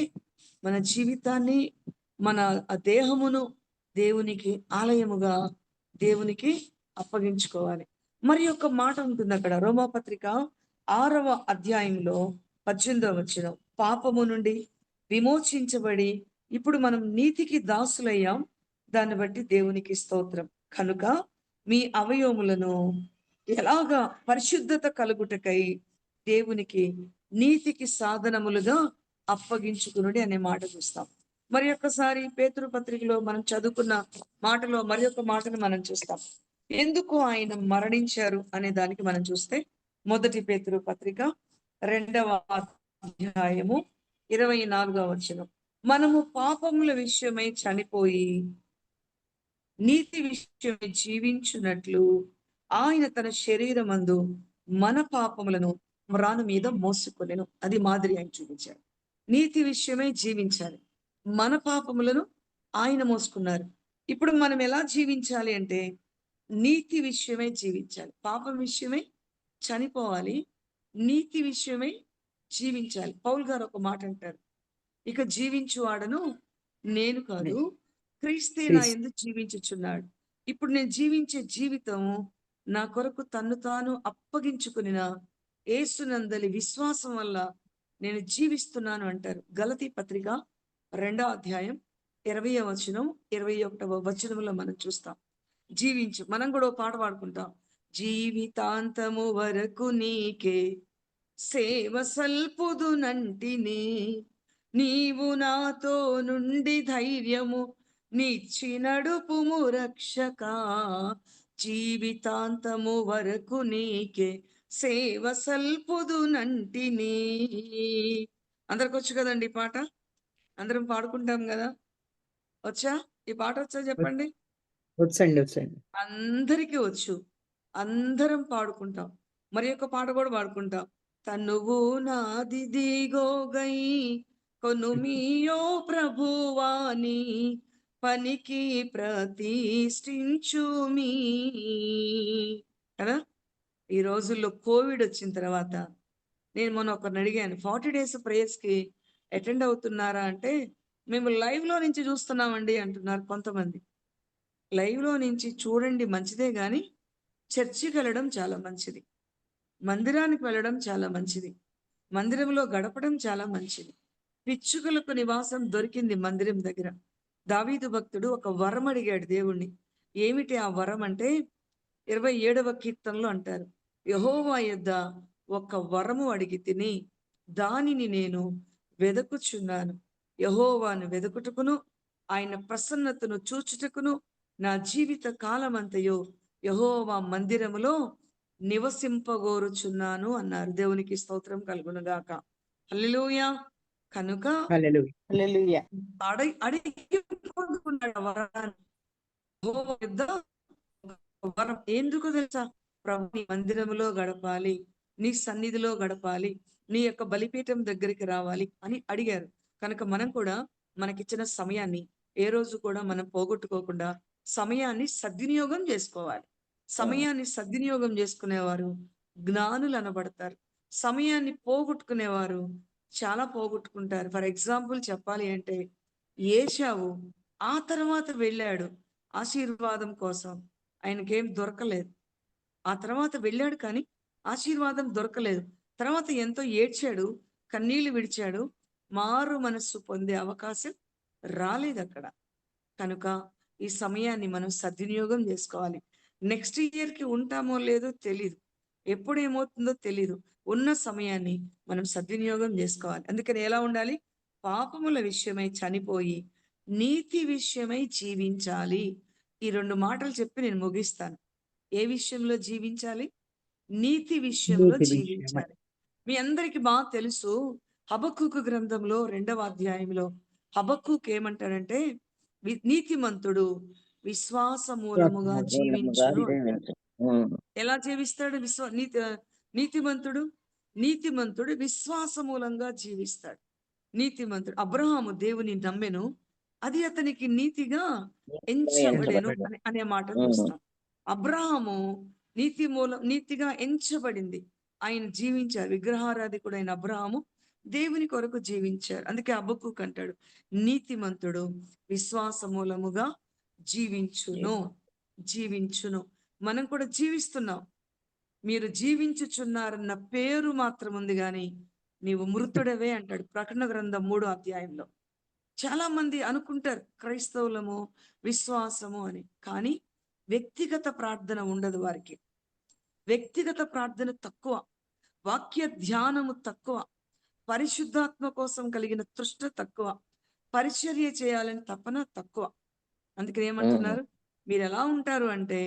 మన జీవితాన్ని, మన దేహమును దేవునికి ఆలయముగా దేవునికి అప్పగించుకోవాలి. మరి ఒక మాట ఉంటుంది అక్కడ, రోమాపత్రిక 6వ అధ్యాయంలో 18వ వచనం, పాపము నుండి విమోచించబడి ఇప్పుడు మనం నీతికి దాసులయ్యాం, దాన్ని బట్టి దేవునికి స్తోత్రం. కనుక మీ అవయవములను ఎలాగా పరిశుద్ధత కలుగుటకై దేవునికి నీతికి సాధనములుగా అప్పగించుకునుడి అనే మాట చూస్తాం. మరి ఒక్కసారి పేతురు పత్రికలో మనం చదువుకున్న మాటలో మరి ఒక మాటను మనం చూస్తాం. ఎందుకు ఆయన మరణించారు అనే దానికి మనం చూస్తే 1 పేతురు పత్రిక 2వ అధ్యాయము 24వ వచనం, మనము పాపముల విషయమై చనిపోయి నీతి విషయమై జీవించున్నట్లు ఆయన తన శరీరమందు మన పాపములను మ్రాను మీద మోసుకొనెను. అది మాదిరి ఆయన చూపించారు. నీతి విషయమై జీవించాలి, మన పాపములను ఆయన మోసుకున్నారు. ఇప్పుడు మనం ఎలా జీవించాలి అంటే నీతి విషయమై జీవించాలి. పాపం విషయమై చనిపోవాలి, నీతి విషయమై జీవించాలి. పౌల్ గారు ఒక మాట అంటారు, ఇక జీవించువాడను నేను కాదు, క్రీస్తే నా యందు జీవించుచున్నాడు. ఇప్పుడు నేను జీవించే జీవితం నా కొరకు తన్ను తాను అప్పగించుకునిన యేసునందలి విశ్వాసం వల్ల నేను జీవిస్తున్నాను అంటారు. గలతీ పత్రిక 2వ అధ్యాయం 20వ వచనం 21వ వచనంలో మనం చూస్తాం. మనం కూడా పాట పాడుకుంటాం, జీవితాంతము వరకు నీకే సేవ సల్పుదునంటిని, నీవు నాతో నుండి ధైర్యము నిచ్చి నడుపుము రక్షక, జీవితాంతము వరకు నీకే సేవ సల్పుదునంటిని. అందరికి వచ్చు కదండి ఈ పాట, అందరం పాడుకుంటాం కదా. వచ్చా ఈ పాట? వచ్చా చెప్పండి. వచ్చండి. అందరికీ వచ్చు, అందరం పాడుకుంటాం. మరి ఒక పాట కూడా పాడుకుంటాం, తనువు నాది దిగోగై కొనుమియో ప్రభువాని పనికి ప్రతిష్ఠించుమీ కదా. ఈ రోజుల్లో కోవిడ్ వచ్చిన తర్వాత నేను మొన్న ఒకరిని అడిగాను, 40 days ప్రేయర్స్ కి అటెండ్ అవుతున్నారా అంటే, మేము లైవ్ లో నుంచి చూస్తున్నామండి అంటున్నారు కొంతమంది. లైవ్ లో నుంచి చూడండి మంచిదే గాని చర్చికి వెళ్ళడం చాలా మంచిది, మందిరానికి వెళ్ళడం చాలా మంచిది, మందిరంలో గడపడం చాలా మంచిది. పిచ్చుకలకు నివాసం దొరికింది మందిరం దగ్గర. దావీదు భక్తుడు ఒక వరం అడిగాడు దేవుణ్ణి. ఏమిటి ఆ వరం అంటే 27వ కీర్తనలో అంటారు, యెహోవా యొద్ద ఒక వరము అడిగి తిని దానిని నేను వెదకుచున్నాను, యెహోవాను వెదకుటకును ఆయన ప్రసన్నతను చూచుటకును నా జీవిత కాలమంతయు యెహోవా మందిరములో నివసింపగోరుచున్నాను అన్నారు. దేవునికి స్తోత్రం కలుగునుగాక. హల్లెలూయా. కనుక హల్లెలూయా. అడిగి పొందుకున్నాడు ఆ వరాన్ని. యెహోవా యొద్ద వరం ఎందుకు తెలుసా? ప్రభు నీ మందిరములో గడపాలి, నీ సన్నిధిలో గడపాలి, నీ యొక్క బలిపీఠం దగ్గరికి రావాలి అని అడిగారు. కనుక మనం కూడా మనకిచ్చిన సమయాన్ని ఏ రోజు కూడా మనం పోగొట్టుకోకుండా సమయాన్ని సద్వినియోగం చేసుకోవాలి. సమయాన్ని సద్వినియోగం చేసుకునేవారు జ్ఞానులు అనబడతారు. సమయాన్ని పోగొట్టుకునేవారు చాలా పోగొట్టుకుంటారు. ఫర్ ఎగ్జాంపుల్ చెప్పాలి అంటే, ఏశావు ఆ తర్వాత వెళ్ళాడు ఆశీర్వాదం కోసం, ఆయనకేం దొరకలేదు. ఆ తర్వాత వెళ్ళాడు కానీ ఆశీర్వాదం దొరకలేదు. తర్వాత ఎంతో ఏడ్చాడు, కన్నీళ్లు విడిచాడు. మారు మనస్సు పొందే అవకాశం రాలేదక్కడ. కనుక ఈ సమయాన్ని మనం సద్వినియోగం చేసుకోవాలి. నెక్స్ట్ ఇయర్‌కి ఉంటామో లేదో తెలీదు. ఎప్పుడేమవుతుందో తెలీదు. ఉన్న సమయాన్ని మనం సద్వినియోగం చేసుకోవాలి. అందుకని ఎలా ఉండాలి? పాపముల విషయమై చనిపోయి, నీతి విషయమై జీవించాలి. ఈ 2 మాటలు చెప్పి నేను ముగిస్తాను. ఏ విషయంలో జీవించాలి? నీతి విషయంలో నీతి విషయమై. జీవించాలి. మీ అందరికి బాగా తెలుసు. హబక్కూకు గ్రంథంలో 2వ అధ్యాయంలో హబక్కూకు ఏమంటాడంటే, నీతిమంతుడు విశ్వాస మూలముగా జీవించును అంటాడు. ఎలా జీవిస్తాడు? నీతిమంతుడు విశ్వాస మూలంగా జీవిస్తాడు. నీతిమంతుడు అబ్రహాము దేవుని నమ్మెను, అది అతనికి నీతిగా ఎంచబడెను అనే మాట చూస్తాం. అబ్రహాము నీతిగా ఎంచబడింది. ఆయన జీవించారు. విగ్రహారాధికుడైన అబ్రహాము దేవుని కొరకు జీవించారు. అందుకే హబక్కూకు అంటాడు, నీతిమంతుడు విశ్వాస మూలముగా జీవించును. మనం కూడా జీవిస్తున్నాం. మీరు జీవించుచున్నారన్న పేరు మాత్రం ఉంది గాని నీవు మృతుడవే అంటాడు ప్రకటన గ్రంథం 3వ అధ్యాయంలో. చాలా మంది అనుకుంటారు క్రైస్తవులము, విశ్వాసము అని. కానీ వ్యక్తిగత ప్రార్థన ఉండదు వారికి. వ్యక్తిగత ప్రార్థన తక్కువ, వాక్య ధ్యానము తక్కువ, పరిశుద్ధాత్మ కోసం కలిగిన తృష్ణ తక్కువ, పరిచర్య చేయాలని తపన తక్కువ. అందుకని ఏమంటున్నారు? మీరు ఎలా ఉంటారు అంటే,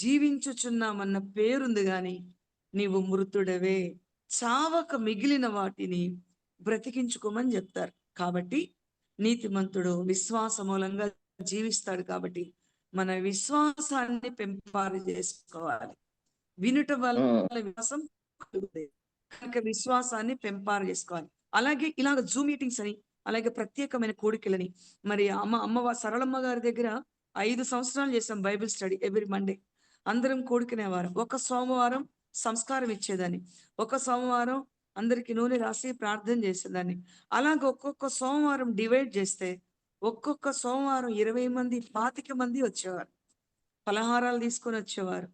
జీవించుచున్నామన్న పేరుంది గాని నీవు మృతుడవే, చావక మిగిలిన వాటిని బ్రతికించుకోమని చెప్తారు. కాబట్టి నీతిమంతుడు విశ్వాస మూలంగా జీవిస్తాడు. కాబట్టి మన విశ్వాసాన్ని పెంపారు చేసుకోవాలి. వినుట వల్ల విశ్వాసం కలుగుతుంది. కనుక విశ్వాసాన్ని పెంపారు చేసుకోవాలి. అలాగే ఇలాగ జూమ్ మీటింగ్స్ అని, అలాగే ప్రత్యేకమైన కోడికలని, మరి సరళమ్మ గారి దగ్గర 5 సంవత్సరాలు చేసాం బైబిల్ స్టడీ ఎవ్రీ మండే. అందరం కోడుకునేవారం. ఒక సోమవారం సంస్కారం ఇచ్చేదాన్ని, ఒక సోమవారం అందరికి నూనె రాసి ప్రార్థన చేసేదాన్ని. అలాగే ఒక్కొక్క సోమవారం డివైడ్ చేస్తే ఒక్కొక్క సోమవారం 20 మంది 25 మంది వచ్చేవారు. పలహారాలు తీసుకొని వచ్చేవారు.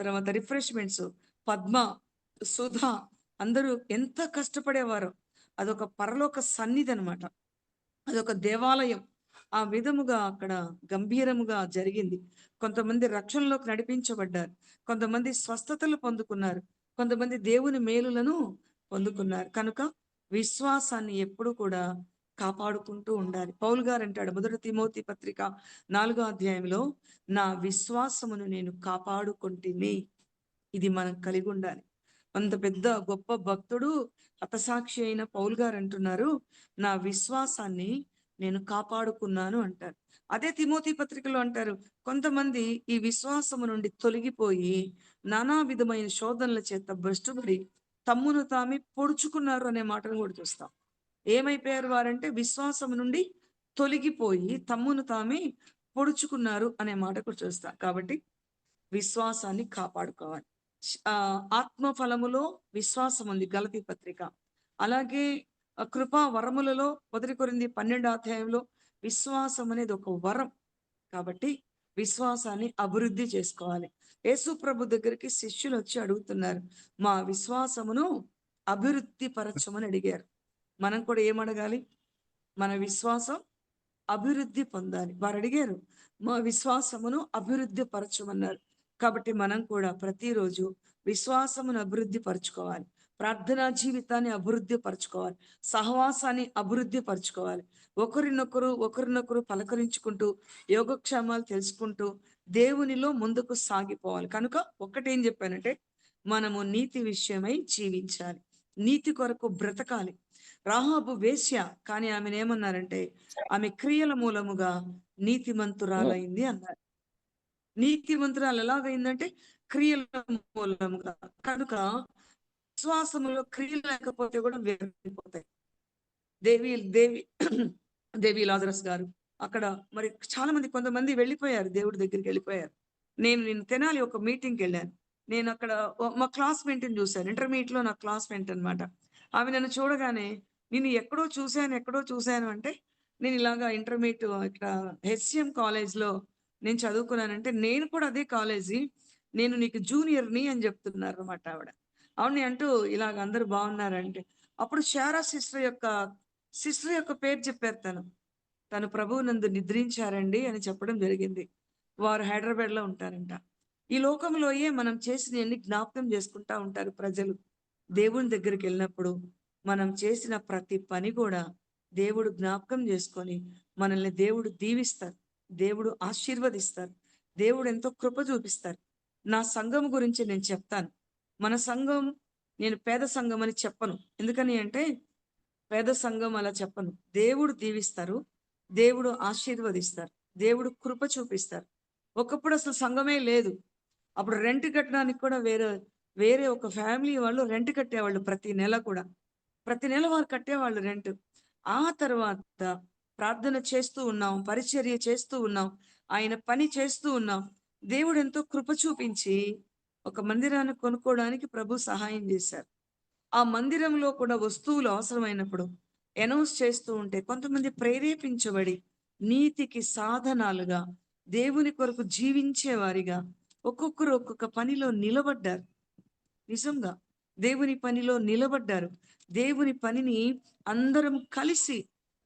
తర్వాత రిఫ్రెష్మెంట్స్, పద్మ, సుధా అందరూ ఎంత కష్టపడేవారో. అదొక పరలోక సన్నిధి అనమాట. అదొక దేవాలయం. ఆ విధముగా అక్కడ గంభీరముగా జరిగింది. కొంతమంది రక్షణలోకి నడిపించబడ్డారు, కొంతమంది స్వస్థతలు పొందుకున్నారు, కొంతమంది దేవుని మేలులను పొందుకున్నారు. కనుక విశ్వాసాన్ని ఎప్పుడు కూడా కాపాడుకుంటూ ఉండాలి. పౌలు గారు అంటాడు 1 తిమోతి పత్రిక 4వ అధ్యాయంలో, నా విశ్వాసమును నేను కాపాడుకుంటుని. ఇది మనం కలిగి ఉండాలి. అంత పెద్ద గొప్ప భక్తుడు, హతసాక్షి అయిన పౌలు గారు అంటున్నారు, నా విశ్వాసాన్ని నేను కాపాడుకున్నాను అంటారు. అదే తిమోతి పత్రికలో అంటారు, కొంతమంది ఈ విశ్వాసము నుండి తొలగిపోయి నానా విధమైన శోధనల చేత భ్రష్టుపడి తమ్మును తామి పొడుచుకున్నారు అనే మాటను కూడా చూస్తాం. ఏమైపోయారు వారంటే విశ్వాసం నుండి తొలగిపోయి తమ్మును తామి పొడుచుకున్నారు అనే మాట కూడా చూస్తాం. కాబట్టి విశ్వాసాన్ని కాపాడుకోవాలి. ఆత్మ ఫలములో విశ్వాసం ఉంది గలతీ పత్రిక. అలాగే కృపా వరములలో 1 కొరింథీ 12వ అధ్యాయంలో విశ్వాసం అనేది ఒక వరం. కాబట్టి విశ్వాసాన్ని అభివృద్ధి చేసుకోవాలి. యేసు ప్రభు దగ్గరికి శిష్యులు వచ్చి అడుగుతున్నారు, మా విశ్వాసమును అభివృద్ధి పరచమని అడిగారు. మనం కూడా ఏమడగాలి? మన విశ్వాసం అభివృద్ధి పొందాలి. వారు అడిగారు, మా విశ్వాసమును అభివృద్ధి పరచమన్నారు. కాబట్టి మనం కూడా ప్రతిరోజు విశ్వాసమును అభివృద్ధి పరచుకోవాలి, ప్రార్థనా జీవితాన్ని అభివృద్ధి పరచుకోవాలి, సహవాసాన్ని అభివృద్ధి పరచుకోవాలి, ఒకరినొకరు పలకరించుకుంటూ యోగక్షేమాలు తెలుసుకుంటూ దేవునిలో ముందుకు సాగిపోవాలి. కనుక ఒక్కటేం చెప్పానంటే, మనము నీతి విషయమై జీవించాలి, నీతి కొరకు బ్రతకాలి. రాహాబు వేశ్య, కానీ ఆమెను ఏమన్నారంటే, ఆమె క్రియల మూలముగా నీతిమంతురాలైంది అన్నారు. నీతిమంతురాలు ఎలాగైందంటే క్రియల మూలముగా. కనుక విశ్వాసములో క్రియలు లేకపోతే కూడా వ్యర్థమైపోతాయి. దేవి లాజరస్ గారు అక్కడ మరి చాలా మంది కొంతమంది వెళ్ళిపోయారు, దేవుడి దగ్గరికి వెళ్ళిపోయారు. నేను తెనాలి ఒక మీటింగ్కి వెళ్ళాను. నేను అక్కడ మా క్లాస్మేట్ని చూశాను, ఇంటర్మీడియట్ లో నా క్లాస్మేట్ అనమాట. ఆమె నన్ను చూడగానే, నేను ఎక్కడో చూశాను అంటే, నేను ఇలాగా ఇంటర్మీడియట్ ఇక్కడ HCM కాలేజ్ లో నేను చదువుకున్నానంటే, నేను కూడా అదే కాలేజీ, నేను నీకు జూనియర్ని అని చెప్తున్నారు అనమాట ఆవిడ. అవును అంటూ ఇలాగ అందరూ బాగున్నారంటే, అప్పుడు శారా సిస్టర్ యొక్క పేరు చెప్పారు తను ప్రభువు నందు నిద్రించారండి అని చెప్పడం జరిగింది. వారు హైదరాబాద్ లో ఉంటారంట. ఈ లోకంలోయే మనం చేసినవన్నీ జ్ఞాపకం చేసుకుంటా ఉంటారు ప్రజలు. దేవుని దగ్గరికి వెళ్ళినప్పుడు మనం చేసిన ప్రతి పని కూడా దేవుడు జ్ఞాపకం చేసుకొని మనల్ని దేవుడు దీవిస్తారు, దేవుడు ఆశీర్వదిస్తారు, దేవుడు ఎంతో కృప చూపిస్తారు. నా సంఘం గురించి నేను చెప్తాను. మన సంఘం, నేను పేద సంఘం అని చెప్పను. ఎందుకని అంటే పేద సంఘం అలా చెప్పను. దేవుడు దీవిస్తారు, దేవుడు ఆశీర్వదిస్తారు, దేవుడు కృప చూపిస్తారు. ఒకప్పుడు అసలు సంఘమే లేదు. అప్పుడు రెంట్ కట్టడానికి కూడా వేరే ఒక ఫ్యామిలీ వాళ్ళు రెంట్ కట్టేవాళ్ళు. ప్రతి నెల వారు కట్టేవాళ్ళు రెంట్. ఆ తర్వాత ప్రార్థన చేస్తూ ఉన్నాం, పరిచర్య చేస్తూ ఉన్నాం, ఆయన పని చేస్తూ ఉన్నాం. దేవుడు ఎంతో కృప చూపించి ఒక మందిరాన్ని కొనుక్కోవడానికి ప్రభు సహాయం చేశారు. ఆ మందిరంలో కూడా వస్తువులు అవసరమైనప్పుడు అనౌన్స్ చేస్తూ ఉంటే కొంతమంది ప్రేరేపించబడి నీతికి సాధనాలుగా, దేవుని కొరకు జీవించే వారిగా ఒక్కొక్కరు ఒక్కొక్క పనిలో నిలబడ్డారు. నిజంగా దేవుని పనిలో నిలబడ్డారు. దేవుని పనిని అందరం కలిసి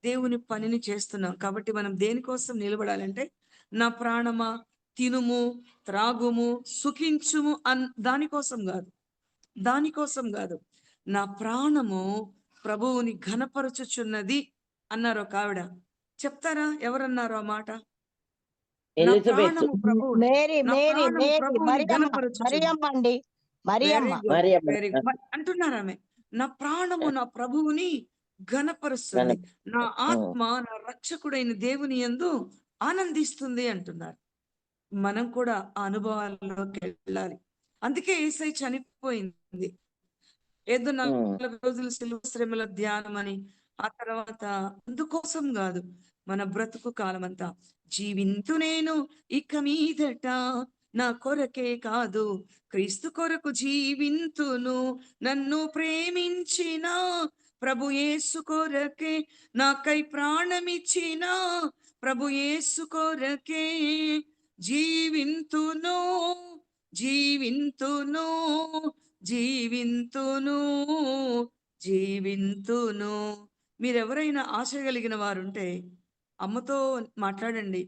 దేవుని పనిని చేస్తున్నాం. కాబట్టి మనం దేనికోసం నిలబడాలంటే, నా ప్రాణమా తినుము త్రాగుము సుఖించుము దానికోసం కాదు. నా ప్రాణము ప్రభువుని ఘనపరచుచున్నది అన్నారు ఒక ఆవిడ. చెప్తారా ఎవరన్నారు ఆ మాట? నా ఎలిజబెత్. ప్రాణము ప్రభువుని, మేరీ నా మేరీ ప్రాణము మేరీ ప్రభువుని మరియమ్మ ఘనపరచుచున్నది. మరియమ్మ అండి very Mariyamma good, Mariyamma. Very good అంటున్నారు ఆమె. నా ప్రాణము నా ప్రభువుని ఘనపరుస్తుంది, నా ఆత్మ నా రక్షకుడైన దేవుని యందు ఆనందిస్తుంది అంటున్నారు. మనం కూడా ఆ అనుభవాల్లోకి వెళ్ళాలి. అందుకే యేసయ్య చనిపోయింది. ఏదో 40 రోజులు సిలువ శ్రమల ధ్యానం అని, ఆ తర్వాత అందుకోసం కాదు. మన బ్రతుకు కాలమంతా జీవింతు నేను ఇక మీదట నా కొరకే కాదు, క్రీస్తు కొరకు జీవింతును, నన్ను ప్రేమించిన ప్రభు యేసు కొరకే, నాకై ప్రాణమిచ్చిన ప్రభు యేసు కొరకే జీవింతును జీవింతును జీవింతును జీవింతును. మీరెవరైనా ఆశ కలిగిన వారుంటే అమ్మతో మాట్లాడండి.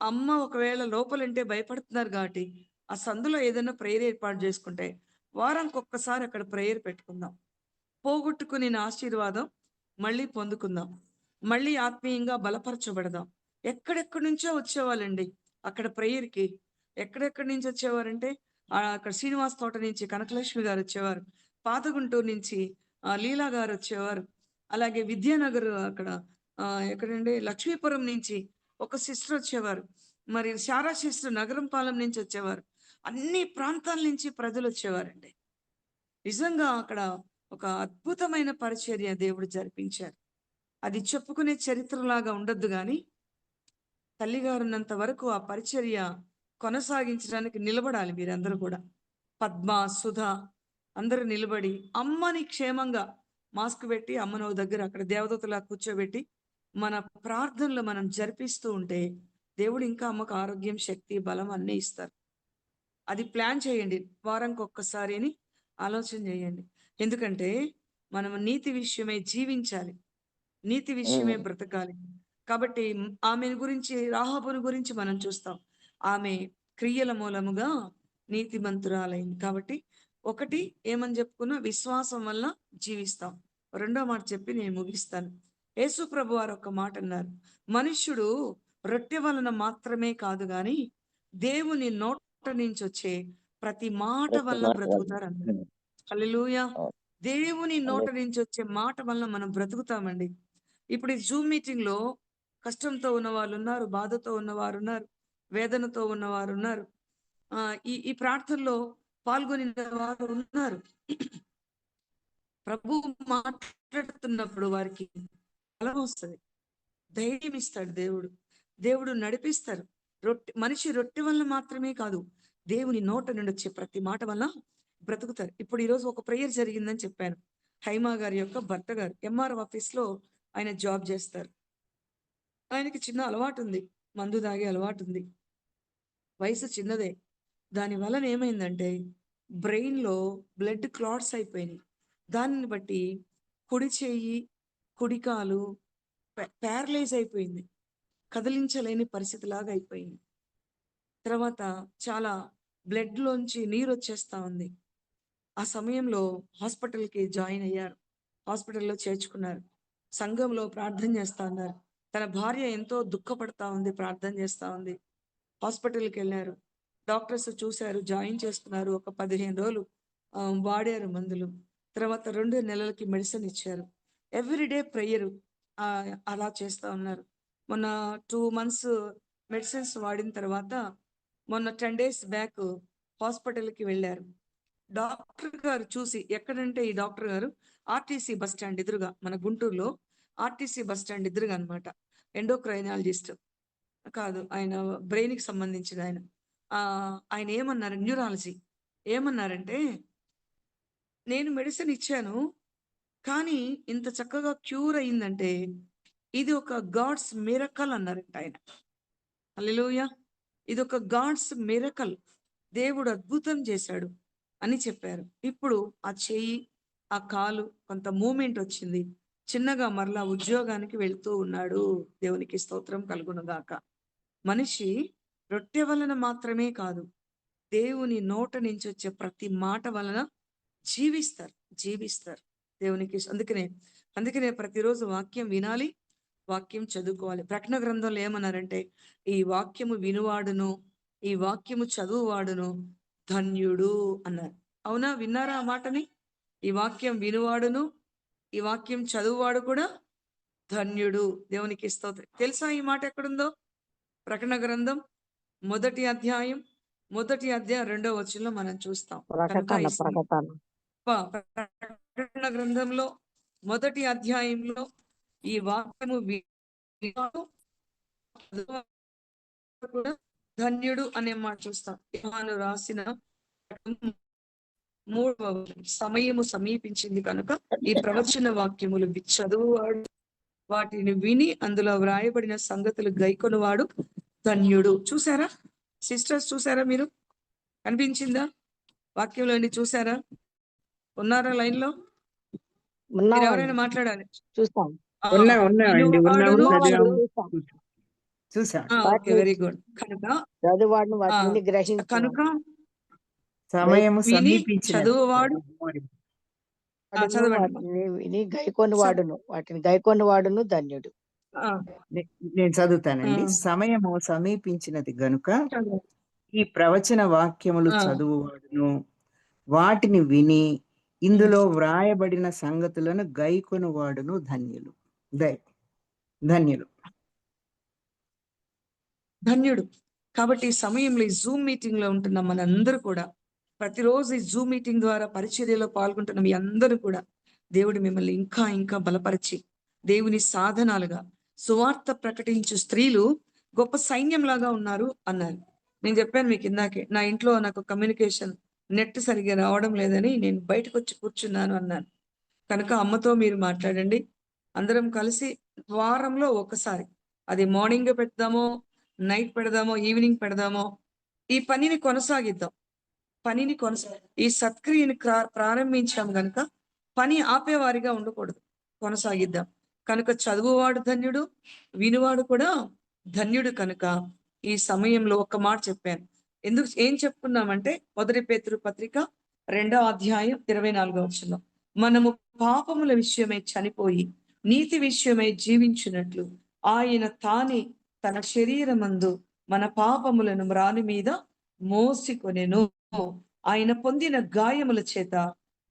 అమ్మ ఒకవేళ లోపలంటే భయపడుతున్నారు కాబట్టి ఆ సందులో ఏదైనా ప్రేయర్ ఏర్పాటు చేసుకుంటే వారానికి ఒక్కసారి అక్కడ ప్రేయర్ పెట్టుకుందాం. పోగొట్టుకుని ఆశీర్వాదం మళ్ళీ పొందుకుందాం, మళ్ళీ ఆత్మీయంగా బలపరచబడదాం. ఎక్కడెక్కడి నుంచో వచ్చేవాళ్ళండి అక్కడ ప్రేయర్కి. ఎక్కడెక్కడి నుంచి వచ్చేవారంటే అక్కడ శ్రీనివాస్ తోట నుంచి కనకలక్ష్మి గారు వచ్చేవారు, పాతగుంటూరు నుంచి లీలా గారు వచ్చేవారు, అలాగే విద్యానగర్ అక్కడ ఎక్కడండి లక్ష్మీపురం నుంచి ఒక సిస్టర్ వచ్చేవారు, మరి శారా సిస్టర్ నగరం పాలెం నుంచి వచ్చేవారు. అన్ని ప్రాంతాల నుంచి ప్రజలు వచ్చేవారండి. నిజంగా అక్కడ ఒక అద్భుతమైన పరిచర్య దేవుడు జరిపించారు. అది చెప్పుకునే చరిత్రలాగా ఉండొద్దు కానీ తల్లిగారు ఉన్నంత వరకు ఆ పరిచర్య కొనసాగించడానికి నిలబడాలి మీరందరూ కూడా. పద్మ సుధ అందరూ నిలబడి అమ్మని క్షేమంగా మాస్క్ పెట్టి అమ్మను దగ్గర అక్కడ దేవదూతలా కూర్చోబెట్టి మన ప్రార్థనలు మనం జరిపిస్తూ ఉంటే దేవుడు ఇంకా అమ్మకు ఆరోగ్యం, శక్తి, బలం అన్నీ ఇస్తారు. అది ప్లాన్ చేయండి, వారానికి ఒక్కసారి అని ఆలోచన చేయండి. ఎందుకంటే మనం నీతి విషయమై జీవించాలి, నీతి విషయమే బ్రతకాలి. కాబట్టి ఆమెను గురించి, రాహాబుని గురించి మనం చూస్తాం. ఆమె క్రియల మూలముగా నీతిమంతురాలైంది. కాబట్టి ఒకటి ఏమని చెప్పుకున్నా, విశ్వాసం వల్ల జీవిస్తాం. రెండో మాట చెప్పి నేను ముగిస్తాను. యేసు ప్రభు వారు ఒక మాట అన్నారు, మనుష్యుడు రొట్టె వలన మాత్రమే కాదు గాని దేవుని నోట నుంచి వచ్చే ప్రతి మాట వల్ల బ్రతుకుతారు అన్నారు. హల్లెలూయా. దేవుని నోట నుంచి వచ్చే మాట వల్ల మనం బ్రతుకుతామండి. ఇప్పుడు ఈ జూమ్ మీటింగ్ లో కష్టంతో ఉన్న వాళ్ళు ఉన్నారు, బాధతో ఉన్నవారు ఉన్నారు, వేదనతో ఉన్నవారు ఉన్నారు, ఈ ప్రార్థనలో పాల్గొని వారు ఉన్నారు. ప్రభు మాట్లాడుతున్నప్పుడు వారికి బలం వస్తుంది, ధైర్యం ఇస్తాడు దేవుడు నడిపిస్తారు. మనిషి రొట్టె వల్ల మాత్రమే కాదు, దేవుని నోట నుండి వచ్చే ప్రతి మాట వల్ల బ్రతుకుతారు. ఇప్పుడు ఈరోజు ఒక ప్రేయర్ జరిగిందని చెప్పాను. హైమా గారి యొక్క భర్త గారు ఎంఆర్ ఆఫీస్ లో ఆయన జాబ్ చేస్తారు. ఆయనకి చిన్న అలవాటు ఉంది, మందు తాగే అలవాటు ఉంది. వయసు చిన్నదే. దాని వలన ఏమైందంటే బ్రెయిన్ లో బ్లడ్ క్లాట్స్ అయిపోయినాయి. దానిని బట్టి కుడి చెయ్యి, కుడి కాలు ప్యారలైజ్ అయిపోయింది. కదిలించలేని పరిస్థితిలాగా అయిపోయింది. తర్వాత చాలా బ్లడ్ లోంచి నీరు వచ్చేస్తా ఉంది. ఆ సమయంలో హాస్పిటల్కి జాయిన్ అయ్యారు. హాస్పిటల్లో చేర్చుకున్నారు. సంఘంలో ప్రార్థన చేస్తా ఉన్నారు. తన భార్య ఎంతో దుఃఖపడతా ఉంది, ప్రార్థన చేస్తా ఉంది. హాస్పిటల్కి వెళ్ళారు. డాక్టర్స్ చూశారు, జాయిన్ చేసుకున్నారు. ఒక 15 రోజులు వాడారు మందులు. తర్వాత 2 నెలలకి మెడిసిన్ ఇచ్చారు. ఎవ్రీడే ప్రేయర్ అలా చేస్తా ఉన్నారు. మొన్న 2 months మెడిసిన్స్ వాడిన తర్వాత మొన్న 10 days బ్యాక్ హాస్పిటల్కి వెళ్ళారు. డాక్టర్ గారు చూసి, ఎక్కడంటే ఈ డాక్టర్ గారు ఆర్టీసీ బస్ స్టాండ్ ఎదురుగా, మన గుంటూరులో ఆర్టీసీ బస్ స్టాండ్ ఎదురుగా అనమాట. ఎండోక్రైనాలజిస్ట్ కాదు, ఆయన బ్రెయిన్ కి సంబంధించిన ఆయన. ఆయన ఏమన్నారు, న్యూరాలజీ ఏమన్నారంటే, నేను మెడిసిన్ ఇచ్చాను కానీ ఇంత చక్కగా క్యూర్ అయిందంటే ఇది ఒక గాడ్స్ మిరకల్ అన్నారంట ఆయన. హల్లెలూయా. ఇది ఒక గాడ్స్ మిరకల్, దేవుడు అద్భుతం చేశాడు అని చెప్పారు. ఇప్పుడు ఆ చెయ్యి, ఆ కాలు కొంత మూమెంట్ వచ్చింది. చిన్నగా మరలా ఉద్యోగానికి వెళ్తూ ఉన్నాడు. దేవునికి స్తోత్రం కలుగునుగాక. మనిషి రొట్టె వలన మాత్రమే కాదు, దేవుని నోట నుంచి వచ్చే ప్రతి మాట వలన జీవిస్తారు. దేవునికి అందుకనే ప్రతిరోజు వాక్యం వినాలి, వాక్యం చదువుకోవాలి. ప్రకటన గ్రంథంలో ఏమన్నారంటే, ఈ వాక్యము వినువాడును, ఈ వాక్యము చదువువాడును ధన్యుడు అన్నారు. అవునా? విన్నారా ఆ మాటని? ఈ వాక్యం వినువాడును, ఈ వాక్యం చదువువాడు కూడా ధన్యుడు. దేవునికి స్తోత్రం. తెలుసా ఈ మాట ఎక్కడుందో? ప్రకటన గ్రంథం 1వ అధ్యాయం 2వ వచనంలో మనం చూస్తాం. ప్రకటన గ్రంథంలో 1వ అధ్యాయంలో ఈ వాక్యము కూడా ధన్యుడు అనే మాట చూస్తాం. యోహాను రాసిన 3వ సమయము సమీపించింది కనుక ఈ ప్రవచన వాక్యములు చదువువాడు, వాటిని విని అందులో వ్రాయబడిన సంగతులు గైకొనువాడు ధన్యుడు. చూసారా సిస్టర్స్? చూసారా? మీరు కనిపించిందా వాక్యంలో? చూసారా? ఉన్నారా లైన్ లో? మీరు ఎవరైనా మాట్లాడాలి. చూస్తాం. Okay, very good. కనుక చదువువాడు వాటిని గ్రహించు, కనుక సమయము విని సమీపించిన చదువువాడు చదవండి. వాటిని విని వాటిని వాడును ధన్యుడు. నేను చదువుతానండి. సమయము సమీపించినది గనుక ఈ ప్రవచన వాక్యములు చదువువాడును, వాటిని విని ఇందులో వ్రాయబడిన సంగతులను గైకొనువాడును ధన్యుడు. కాబట్టి ఈ సమయంలో ఈ జూమ్ మీటింగ్ లో ఉంటున్న మనందరూ కూడా, ప్రతిరోజు ఈ జూమ్ మీటింగ్ ద్వారా పరిచర్యలో పాల్గొంటున్న మీ అందరూ కూడా దేవుడు మిమ్మల్ని ఇంకా ఇంకా బలపరిచి దేవుని సాధనాలుగా, సువార్త ప్రకటించు స్త్రీలు గొప్ప సైన్యం లాగా ఉన్నారు అన్నారు. నేను చెప్పాను మీకు ఇందాకే, నా ఇంట్లో నాకు కమ్యూనికేషన్ నెట్ సరిగ్గా రావడం లేదని నేను బయటకు వచ్చి కూర్చున్నాను అన్నాను. కనుక అమ్మతో మీరు మాట్లాడండి. అందరం కలిసి వారంలో ఒకసారి, అది మార్నింగ్ పెడదామో, నైట్ పెడదామో, ఈవినింగ్ పెడదామో, ఈ పనిని కొనసాగిద్దాం. ఈ సత్క్రియని ప్రారంభించాం కనుక పని ఆపేవారిగా ఉండకూడదు, కొనసాగిద్దాం. కనుక చదువువాడు ధన్యుడు, వినువాడు కూడా ధన్యుడు. కనుక ఈ సమయంలో ఒక మాట చెప్పాను. ఏం చెప్పుకున్నామంటే 1 పేతురు పత్రిక 2వ అధ్యాయం 24వ వచనం, మనము పాపముల విషయమై చనిపోయి నీతి విషయమై జీవించినట్లు ఆయన తానే తన శరీరమందు మన పాపములను మ్రాని మీద మోసికొనెను, ఆయన పొందిన గాయముల చేత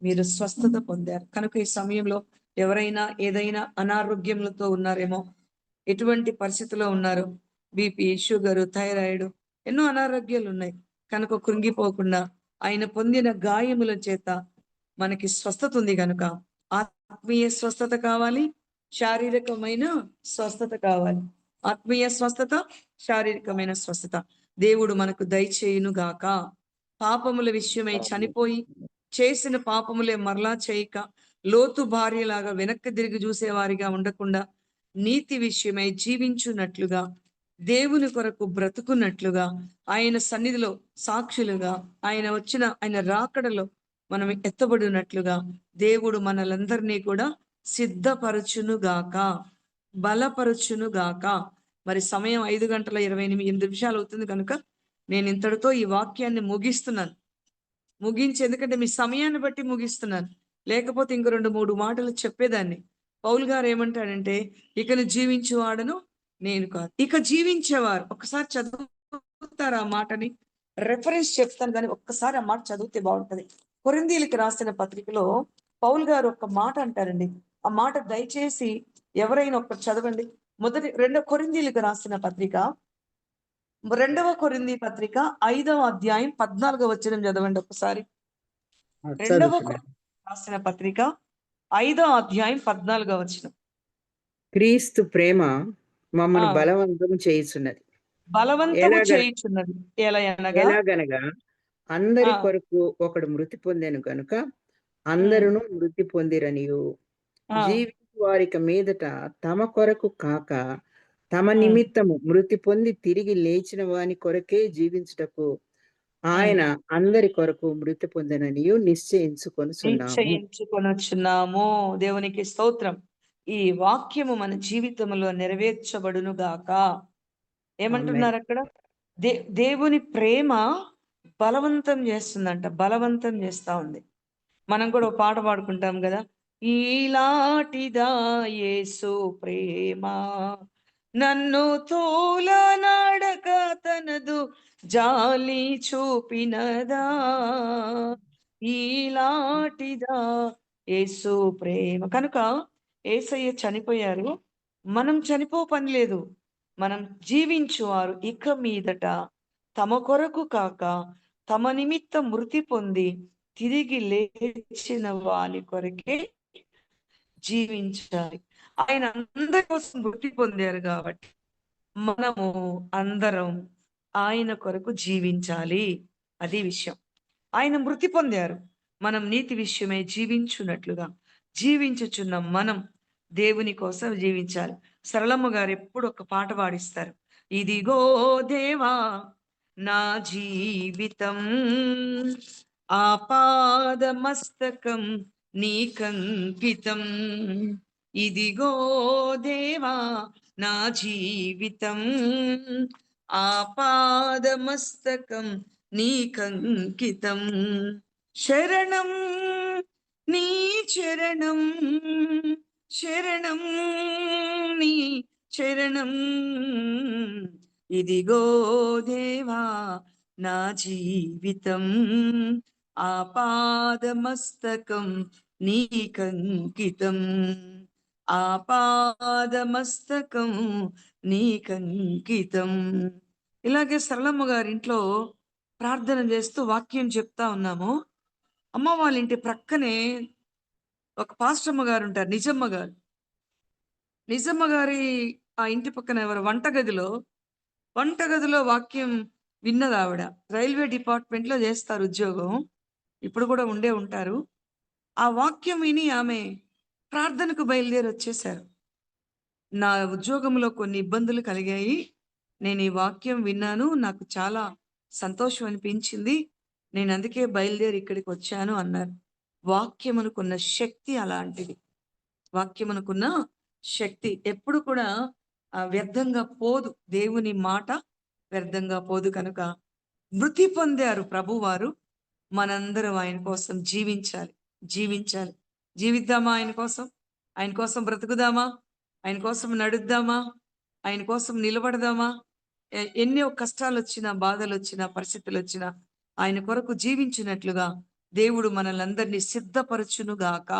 మీరు స్వస్థత పొందారు. కనుక ఈ సమయంలో ఎవరైనా ఏదైనా అనారోగ్యములతో ఉన్నారేమో, ఎటువంటి పరిస్థితిలో ఉన్నారు, బీపీ, షుగర్, థైరాయిడ్, ఎన్నో అనారోగ్యాలు ఉన్నాయి. కనుక కృంగిపోకుండా ఆయన పొందిన గాయముల చేత మనకి స్వస్థత ఉంది. కనుక ఆత్మీయ స్వస్థత కావాలి, శారీరకమైన స్వస్థత కావాలి. ఆత్మీయ స్వస్థత, శారీరకమైన స్వస్థత దేవుడు మనకు దయచేయును గాక. పాపముల విషయమై చనిపోయి చేసిన పాపములే మరలా చేయక, లోతు భార్యలాగా వెనక్కి తిరిగి చూసేవారిగా ఉండకుండా నీతి విషయమై జీవించున్నట్లుగా దేవుని కొరకు బ్రతుకున్నట్లుగా, ఆయన సన్నిధిలో సాక్షులుగా, ఆయన రాకడలో మనం ఎత్తబడినట్లుగా దేవుడు మనలందరినీ కూడా సిద్ధపరచునుగాక, బలపరచునుగాక. మరి సమయం 5:28 అవుతుంది కనుక నేను ఇంతటితో ఈ వాక్యాన్ని ముగిస్తున్నాను. ఎందుకంటే మీ సమయాన్ని బట్టి ముగిస్తున్నాను. లేకపోతే ఇంక 2-3 మాటలు చెప్పేదాన్ని. పౌలు గారు ఏమంటాడంటే, ఇకను జీవించువాడను నేను కాదు, ఇక జీవించేవారు. ఒక్కసారి చదువుతారు ఆ మాటని, రెఫరెన్స్ చెప్తాను కానీ ఒక్కసారి ఆ మాట చదివితే బాగుంటది. కొరింథీయులకు రాసిన పత్రికలో పౌలు గారు ఒక మాట అంటారండి. ఆ మాట దయచేసి ఎవరైనా ఒక్కటి చదవండి. 2 కొరింథీయులకు రాసిన పత్రిక, 2వ కొరింథీ పత్రిక 5వ అధ్యాయం 14వ వచనం చదవండి ఒకసారి. 2వ కొరింథీ రాసిన పత్రిక 5వ అధ్యాయం 14వ వచనం. క్రీస్తు ప్రేమ మమ్మల్ని బలవంతం చేయుచున్నది. ఎలాగనగా అందరి కొరకు ఒకడు మృతి పొందెను గనుక అందరూ మృతి పొందిరనియు, జీవించు వారిక మీదట తమ కొరకు కాక తమ నిమిత్తము మృతి పొంది తిరిగి లేచిన వాని కొరకే జీవించుటకు ఆయన అందరి కొరకు మృతి పొందెననియు నిశ్చయించుకొనుచున్నాము. దేవునికి స్తోత్రం. ఈ వాక్యము మన జీవితంలో నెరవేర్చబడును గాక. ఏమంటున్నారు అక్కడ? దేవుని ప్రేమ బలవంతం చేస్తుందంట, బలవంతం చేస్తా ఉంది. మనం కూడా ఒక పాట పాడుకుంటాం కదా, ఈలాటిదా యేసు ప్రేమ నన్ను తోలనాడక తనదు జాలి చూపినదా, ఈలాటిదా యేసు ప్రేమ. కనుక యేసయ్య చనిపోయారు, మనం చనిపో పని లేదు. మనం జీవించువారు ఇక మీదట తమ కొరకు కాక తమ నిమిత్తం మృతి పొంది తిరిగి లేచిన వాని కొరకే జీవించాలి. ఆయన అందరి కోసం మృతి పొందారు కాబట్టి మనము అందరం ఆయన కొరకు జీవించాలి. అది విషయం. ఆయన మృతి పొందారు, మనం నీతి విషయమై జీవించున్నట్లుగా జీవించుచున్న మనం దేవుని కోసం జీవించాలి. సరళమ్మ గారు ఎప్పుడు ఒక పాట పాడిస్తారు, ఇదిగో దేవా నా జీవితం ఆపాదమస్తకం నీకంకితం, ఇదిగో దేవా నా జీవితం ఆపాదమస్తకం నీకంకితం, శరణం నీ చరణం, శరణం నీ చరణం, ఇదిగో దేవా నా జీవితం ఆపాదమస్తకం నీకంకితం, ఆపాదమస్తకం నీకంకితం. ఇలాగే సరళమ్మ గారింట్లో ప్రార్థన చేస్తూ వాక్యం చెప్తా ఉన్నాము. అమ్మ వాళ్ళ ఇంటి ప్రక్కనే ఒక పాస్టమ్మ గారు ఉంటారు, నిజమ్మ గారు. నిజమ్మ గారి ఆ ఇంటి పక్కన ఎవరు వంటగదిలో వాక్యం విన్నది ఆవిడ. రైల్వే డిపార్ట్మెంట్ లో చేస్తారు ఉద్యోగం, ఇప్పుడు కూడా ఉండే ఉంటారు. ఆ వాక్యం విని ఆమె ప్రార్థనకు బయలుదేరి వచ్చేశారు. నా ఉద్యోగంలో కొన్ని ఇబ్బందులు కలిగాయి, నేను ఈ వాక్యం విన్నాను, నాకు చాలా సంతోషం అనిపించింది, నేను అందుకే బయలుదేరి ఇక్కడికి వచ్చాను అన్నారు. వాక్యమునకున్న శక్తి అలాంటిది. వాక్యమునకున్న శక్తి ఎప్పుడు కూడా వ్యర్థంగా పోదు. దేవుని మాట వ్యర్థంగా పోదు. కనుక మృతి పొందారు ప్రభువారు, మనందరం ఆయన కోసం జీవించాలి. జీవిద్దామా ఆయన కోసం బ్రతుకుదామా, ఆయన కోసం నడుద్దామా, ఆయన కోసం నిలబడదామా. ఎన్నో కష్టాలు వచ్చినా, బాధలు వచ్చినా, పరిస్థితులు వచ్చినా ఆయన కొరకు జీవించినట్లుగా దేవుడు మనల్ని సిద్ధపరచునుగాక.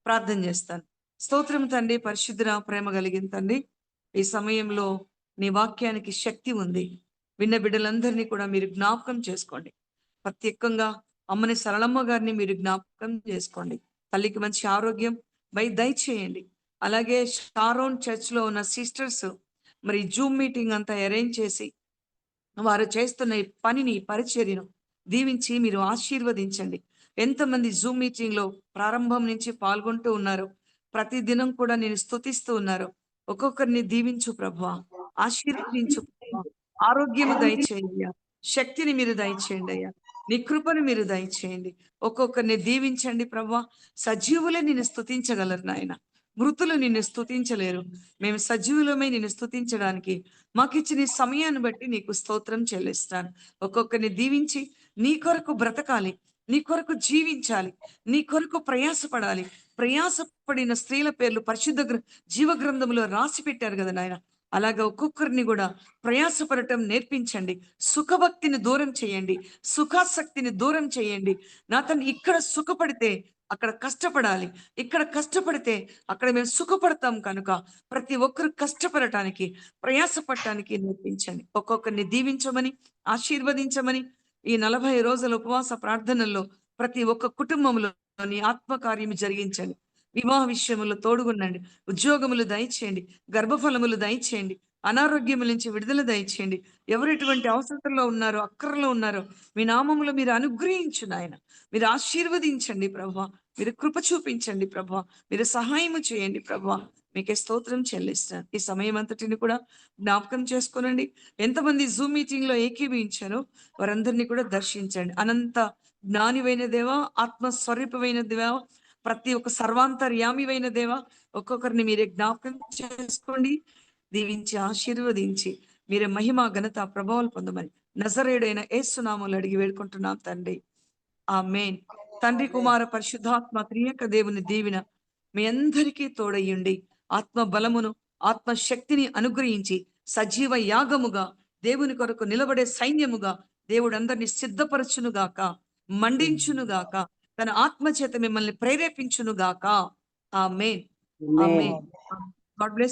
ప్రార్థన చేస్తాను. స్తోత్రం తండ్రి, పరిశుద్ధ ప్రేమ కలిగిన తండ్రి, ఈ సమయంలో నీ వాక్యానికి శక్తి ఉంది. విన్న బిడ్డలందరినీ కూడా మీరు జ్ఞాపకం చేసుకోండి. ప్రత్యేకంగా అమ్మని సరళమ్మ గారిని మీరు జ్ఞాపకం చేసుకోండి. తల్లికి మంచి ఆరోగ్యం దయచేయండి. అలాగే షారోన్ చర్చ్ లో ఉన్న సిస్టర్స్ మరి జూమ్ మీటింగ్ అంతా అరేంజ్ చేసి వారు చేస్తున్న ఈ పనిని, పరిచర్యను దీవించి మీరు ఆశీర్వదించండి. ఎంతమంది జూమ్ మీటింగ్ లో ప్రారంభం నుంచి పాల్గొంటూ ఉన్నారు, ప్రతి దినం కూడా నేను స్తుతిస్తూ ఉన్నారు. ఒక్కొక్కరిని దీవించు ప్రభువా, ఆశీర్వదించు ప్రభా. ఆరోగ్యము దయచేయండి, శక్తిని మీరు దయచేయండి అయ్యా, నీ కృపను మీరు దయచేయండి. ఒక్కొక్కరిని దీవించండి ప్రభా. సజీవులే నిన్ను స్తుతించగలరు నాయన, మృతులు నిన్ను స్తుతించలేరు. మేము సజీవులమై నిన్ను స్తుతించడానికి మాకిచ్చిన ఈ సమయాన్ని బట్టి నీకు స్తోత్రం చెల్లిస్తాను. ఒక్కొక్కరిని దీవించి నీ కొరకు బ్రతకాలి, నీ కొరకు జీవించాలి, నీ కొరకు ప్రయాసపడాలి. ప్రయాసపడిన స్త్రీల పేర్లు పరిశుద్ధ జీవ గ్రంథంలో రాసి పెట్టారు కదా నాయన. అలాగా ఒక్కొక్కరిని కూడా ప్రయాసపడటం నేర్పించండి. సుఖభక్తిని దూరం చేయండి, సుఖాసక్తిని దూరం చేయండి. నా తను ఇక్కడ సుఖపడితే అక్కడ కష్టపడాలి, ఇక్కడ కష్టపడితే అక్కడ మేము సుఖపడతాం కనుక ప్రతి ఒక్కరు కష్టపడటానికి ప్రయాసపడటానికి నేర్పించండి. ఒక్కొక్కరిని దీవించమని ఆశీర్వదించమని ఈ 40 రోజుల ఉపవాస ప్రార్థనల్లో ప్రతి ఒక్క కుటుంబంలో నీ ఆత్మకార్యము జరిగించండి. వివాహ విషయములో తోడుగుండండి, ఉద్యోగములు దయచేయండి, గర్భఫలములు దయచేయండి, అనారోగ్యముల నుంచి విడుదల దయచేయండి. ఎవరు ఎటువంటి అవసరంలో ఉన్నారో, అక్కరలో ఉన్నారో మీ నామములో మీరు అనుగ్రహించు నాయన. మీరు ఆశీర్వదించండి ప్రభా, మీరు కృప చూపించండి ప్రభా, మీరు సహాయము చేయండి ప్రభా. మీకే స్తోత్రం చెల్లిస్తాను. ఈ సమయం అంతటిని కూడా జ్ఞాపకం చేసుకోనండి. ఎంతమంది జూమ్ మీటింగ్ లో ఏకీభవించారో వారందరినీ కూడా దర్శించండి. అనంత జ్ఞానివైన దేవా, ఆత్మస్వరూపమైన దేవా, ప్రతి ఒక్క సర్వాంతర్యామివైన దేవా, ఒక్కొక్కరిని మీరే జ్ఞాపకం చేసుకోండి, దీవించి ఆశీర్వదించి మీరే మహిమ ఘనత ప్రభావాలు పొందమని నజరేయుడైన యేసు నామములో అడిగి వేడుకుంటున్నాం తండ్రి, ఆమేన్. తండ్రి కుమార పరిశుద్ధాత్మ త్రియక దేవుని దీవెన మీ అందరికీ తోడయ్యుండి ఆత్మ బలమును ఆత్మ శక్తిని అనుగ్రహించి సజీవ యాగముగా దేవుని కొరకు నిలబడే సైన్యముగా దేవుడు అందరినీ సిద్ధపరచునుగాక, మండించునుగాక, తన ఆత్మ చేత మిమ్మల్ని ప్రేరేపించునుగాక. ఆమేన్, ఆమేన్. God bless.